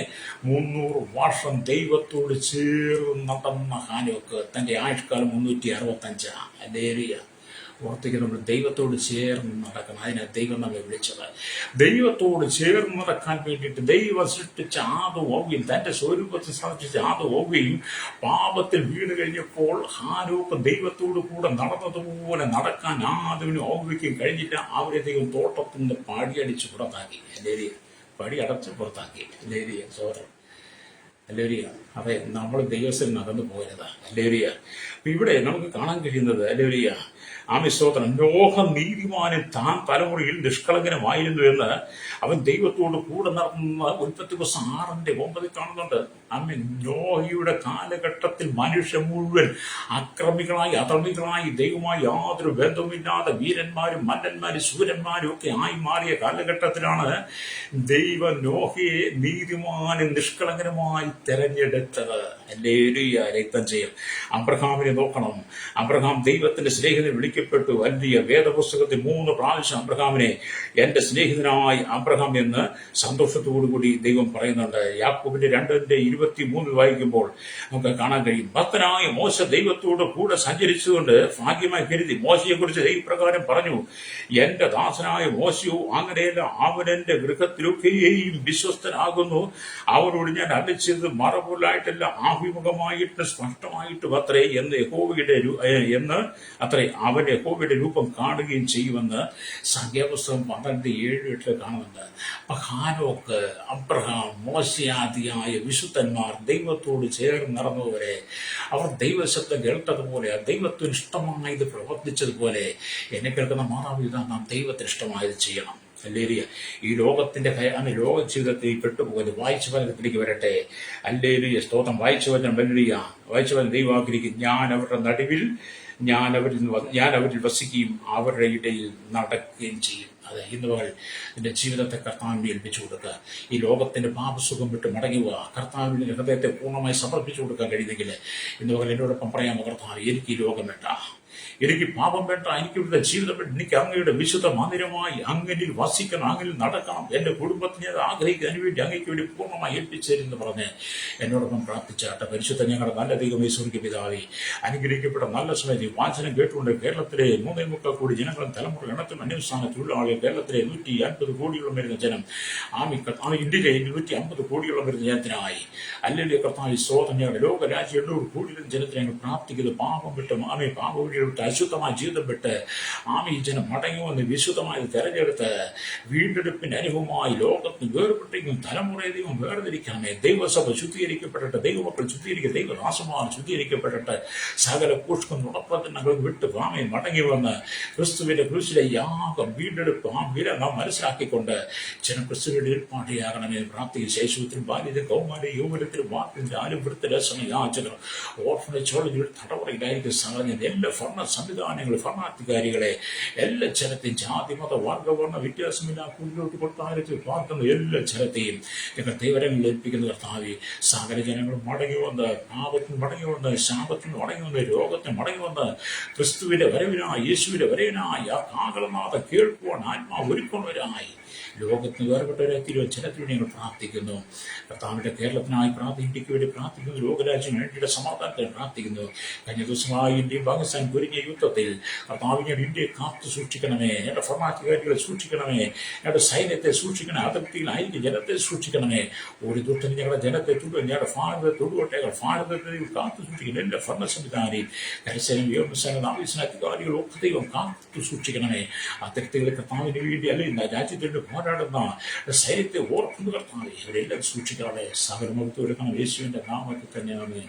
300 വർഷം ദൈവത്തോട് ചേർന്ന് നടന്ന ഹാനോക്ക് തന്റെ ആയുഷ്കാലം 365. അല്ലേലിയ. ഓർത്തേക്ക് നമ്മൾ ദൈവത്തോട് ചേർന്ന് നടക്കണം. അതിനാണ് ദൈവം നമ്മെ വിളിച്ചത്. ദൈവത്തോട് ചേർന്ന് നടക്കാൻ വേണ്ടിയിട്ട് ദൈവം സൃഷ്ടിച്ച ആദവും തന്റെ സ്വരൂപത്തിൽ സൃഷ്ടിച്ച ആദവും പാപത്തിൽ വീണ് കഴിഞ്ഞപ്പോൾ ഹാനോക്ക് ദൈവത്തോട് കൂടെ നടന്നതുപോലെ നടക്കാൻ ആദവിനും ഔവയ്ക്കും കഴിഞ്ഞില്ല. അവരെ ദൈവം തോട്ടത്തിൽ നിന്ന് പടിയടിച്ച് പുറത്താക്കി. അല്ലേരിയ. പടി അടച്ച് പുറത്താക്കി. അല്ലേരിയ. സോദരൻ. അല്ലേരിയ. അതെ, നമ്മൾ ദൈവത്തിൽ നടന്നു പോയതാ. അല്ലേരിയ. ഇവിടെ നമുക്ക് കാണാൻ കഴിയുന്നത് അല്ലേരിയ ആമി സ്തോത്രം. നോഹ നീതിമാനും താൻ തലമുറയിൽ നിഷ്കളങ്കനുമായിരുന്നു എന്ന് അവൻ ദൈവത്തോട് കൂടെ നടന്ന ഉൽപ്പത്തി പുസ്തകം 6:9 കാണുന്നുണ്ട്. ആമേൻ. നോഹയുടെ കാലഘട്ടത്തിൽ മനുഷ്യൻ മുഴുവൻ അക്രമികളായി അധർമ്മികളായി ദൈവമായി യാതൊരു ബന്ധവുമില്ലാതെ വീരന്മാരും മല്ലന്മാരും ശൂരന്മാരും ഒക്കെ ആയി മാറിയ കാലഘട്ടത്തിലാണ് ദൈവം നോഹയെ നീതിമാനും നിഷ്കളങ്കനുമായി തെരഞ്ഞെടുത്തത്. ഹല്ലേലൂയ. രക്തം ചെയ്യും. അബ്രഹാമിനെ നോക്കണം. അബ്രഹാം ദൈവത്തിന്റെ സ്നേഹിതനെ വിളിക്കപ്പെട്ടു. വലിയ വേദപുസ്തകത്തിൽ 3 പ്രാവശ്യം അബ്രഹാമിനെ എന്റെ സ്നേഹിതനായി അബ്രഹാം എന്ന് സന്തോഷത്തോടുകൂടി ദൈവം പറയുന്നുണ്ട്. യാക്കോബിന്റെ 2:23 വായിക്കുമ്പോൾ നമുക്ക് കാണാൻ കഴിയും. ഭക്തനായ മോശ ദൈവത്തോട് കൂടെ സഞ്ചരിച്ചുകൊണ്ട് ഭാഗ്യമായി കരുതി മോശയെ കുറിച്ച് ദൈവപ്രകാരം പറഞ്ഞു, എന്റെ ദാസനായ മോശയോ അങ്ങനെയല്ല, അവൻ എന്റെ ഗൃഹത്തിലൊക്കെയും വിശ്വസ്തനാകുന്നു. അവനോട് ഞാൻ അരളിച്ചത് മറപോലായിട്ടല്ല, ആഭിമുഖമായിട്ട് സ്പഷ്ടമായിട്ട് അത്രേ എന്ന് അവൻ യഹോവയുടെ രൂപം കാണുകയും ചെയ്യുമെന്ന് സംഖ്യാപുസ്തകം 12:7-8 കാണുന്നുണ്ട്. അപ്പൊ ഹാനോക്ക്, അബ്രഹാം, മോശയാദിയായ വിശുദ്ധന്മാർ ദൈവത്തോട് ചേർന്ന് നടന്നവരെ, അവർ ദൈവശബ്ദം കേട്ടതുപോലെ ദൈവത്തിന് ഇഷ്ടമായത് പ്രവർത്തിച്ചതുപോലെ എന്നെ കേൾക്കുന്ന മാതാപിതാ നാം ദൈവത്തിന് ഇഷ്ടമായത് ചെയ്യണം. അല്ലേലിയ. ഈ ലോകത്തിന്റെ ലോക ജീവിതത്തിൽ പെട്ടുപോകുന്നത് വായിച്ച ഫലത്തിലേക്ക് വരട്ടെ. അല്ലേലിയ. സ്തോത്രം. വായിച്ചു വചനം വെല്ലുക. വായിച്ചു വചനം ദൈവം ആഗ്രഹിക്കും. ഞാൻ അവരുടെ നടുവിൽ ഞാൻ അവരിൽ വസിക്കുകയും അവരുടെ ഇടയിൽ നടക്കുകയും ചെയ്യും. അതെ, ഇന്ന് പകൽ നിന്റെ ജീവിതത്തെ കർത്താവിനെ ഏൽപ്പിച്ചു കൊടുക്കുക. ഈ ലോകത്തിന്റെ പാപസുഖം വിട്ട് മടങ്ങുക. കർത്താവിന്റെ ഹൃദയത്തെ പൂർണ്ണമായി സമർപ്പിച്ചു കൊടുക്കാൻ കഴിയുന്നെങ്കിൽ ഇന്ന് പകൽ എന്നോടൊപ്പം പറയാമോ, കർത്താവ് എനിക്ക് ഈ ലോകം വേണ്ട, എനിക്ക് പാപം വേണ്ട, എനിക്ക് ഇവിടുത്തെ ജീവിതം വേണ്ട, എനിക്ക് അങ്ങയുടെ വിശുദ്ധ മന്ദിരമായി അങ്ങനിൽ വസിക്കണം, അങ്ങനിൽ നടക്കണം, എന്റെ കുടുംബത്തിനെ ആഗ്രഹിക്കുന്നതിന് വേണ്ടി അങ്ങയ്ക്ക് വേണ്ടി പൂർണ്ണമായി ഏൽപ്പിച്ചേരെന്ന് പറഞ്ഞ് എന്നോടൊപ്പം പ്രാർത്ഥിച്ചാട്ടെ. പരിശുദ്ധ ഞങ്ങളുടെ നല്ല ദൈവമേ, സ്വർഗ്ഗ പിതാവേ, അനുഗ്രഹിക്കപ്പെട്ട നല്ല സമയത്ത് വാചനം കേട്ടുകൊണ്ട് കേരളത്തിലെ 3.25 കോടി ജനങ്ങളും തലമുറ എണ്ണത്തും അന്യസ്ഥാന തൊഴിലാളികൾ, കേരളത്തിലെ 150 കോടിയോളം വരുന്ന ജനം, ഇന്ത്യയിലെ 150 കോടിയോളം വരുന്ന ജനത്തിനായി അല്ലെങ്കിൽ കർത്താവ് സ്തോത്രം. ഞങ്ങളുടെ ലോകരാജ്യം 800 കോടിയോളം ജനത്തിന് ഞങ്ങൾ പ്രാർത്ഥിക്കുന്നത് പാപം വിട്ട് പാപം വിട്ട് അശുദ്ധമായ ജീവിതം വിട്ട് ഈ ജനം മടങ്ങി വന്ന് വിശുദ്ധമായി തെരഞ്ഞെടുത്ത് വീണ്ടെടുപ്പിന്റെ അനുഭവമായി ലോകത്തിന് വേർപെട്ടെങ്കിലും തലമുറയും വേർതിരിക്കണമേ. ദൈവസഭ ശുദ്ധീകരിക്കപ്പെട്ടിട്ട്, ദൈവമക്കൾ ശുദ്ധീകരിക്കുക, ദൈവദാസന്മാർ ശുദ്ധീകരിക്കപ്പെട്ടിട്ട് സകല പുഷ്പം വിട്ട് മടങ്ങി വന്ന് ക്രിസ്തുവിന്റെ ക്രൂശിലെ യാഗം വീണ്ടെടുപ്പ് വില നാം മനസ്സിലാക്കിക്കൊണ്ട് ജനക്രിസ്തുവിന്റെ ഏർപ്പാടിയാകണമേ. പ്രാർത്ഥിക്കും. ശൈശവത്തിലും ബാല്യത്തിലും കൗമാര യൗവനത്തിലും വാക്കിന്റെ ആലുപുരത്തിൽ യാചകർ ഓർഫനേജ് തടവറയിലായിരിക്കും സകല എല്ലാ ഭരണ സംവിധാനങ്ങൾ, ഭരണാധികാരികളെ, എല്ലാ ജനത്തെയും ജാതി മത വർഗവർണ്ണ വ്യത്യാസമില്ല കുഞ്ഞോട്ട് കൊട്ടാരത്തിൽ പാർക്കുന്ന എല്ലാ ജനത്തെയും ഞങ്ങൾ ദൈവരങ്ങളിൽ ഏൽപ്പിക്കുന്ന കർത്താവേ. സകല ജനങ്ങൾ മടങ്ങി വന്ന് പാപത്തിന് മടങ്ങി വന്ന് ശാപത്തിന് മടങ്ങി വന്ന് രോഗത്തിന് മടങ്ങി വന്ന് ക്രിസ്തുവിന്റെ വരവിനായി, യേശുവിന്റെ വരവിനായി ആ കാഹളനാഥം കേൾക്കുവാൻ ആത്മാവ് ഒരുക്കുന്നവരായി ലോകത്തിന് വേർപെട്ടവരെ ജനത്തിന് ഞങ്ങൾ പ്രാർത്ഥിക്കുന്നു. കർത്താവിന്റെ കേരളത്തിനായി ഇന്ത്യക്ക് വേണ്ടി പ്രാർത്ഥിക്കുന്നു. ലോകരാജ്യം ഇന്ത്യയുടെ സമാധാനത്തിന് പ്രാർത്ഥിക്കുന്നു. കഴിഞ്ഞ ദിവസമായി ഇന്ത്യയും പാകിസ്ഥാൻ കുരുങ്ങിയ യുദ്ധത്തിൽ കർത്താവിനെ ഇന്ത്യയെ കാത്തു സൂക്ഷിക്കണമേ. ഞങ്ങളുടെ ഭരണാധികാരികളെ സൂക്ഷിക്കണമേ. ഞങ്ങളുടെ സൈന്യത്തെ സൂക്ഷിക്കണമേ. അതിർത്തിയിലായിരിക്കും ജനത്തെ സൂക്ഷിക്കണമേ. ഒരു ദുഷ്ടന് ഞങ്ങളുടെ ജനത്തെ ഞങ്ങളുടെ ഭാരതത്തെ തൊടുകട്ടെ. ഭാരതത്തെ കാത്തു സൂക്ഷിക്കണം. എല്ലാ ഭരണ സംവിധാനയും കരസേന, വ്യോമസേന, നാവികസേന അധികാരികളും ഒക്കെ ദൈവം കാത്തു സൂക്ഷിക്കണമേ. അതിർത്തികളെ കർത്താവിന് വേണ്ടി അല്ലെങ്കിൽ രാജ്യത്തിന്റെ പോരാടുന്ന സൈന്യത്തെ ഓർക്കുന്നു കർത്താവേ. അവരെല്ലാം സൂക്ഷിക്കണമേ. സകലമുഖത്ത് എടുക്കണം. യേശുവിന്റെ നാമത്തിൽ തന്നെയാണ്.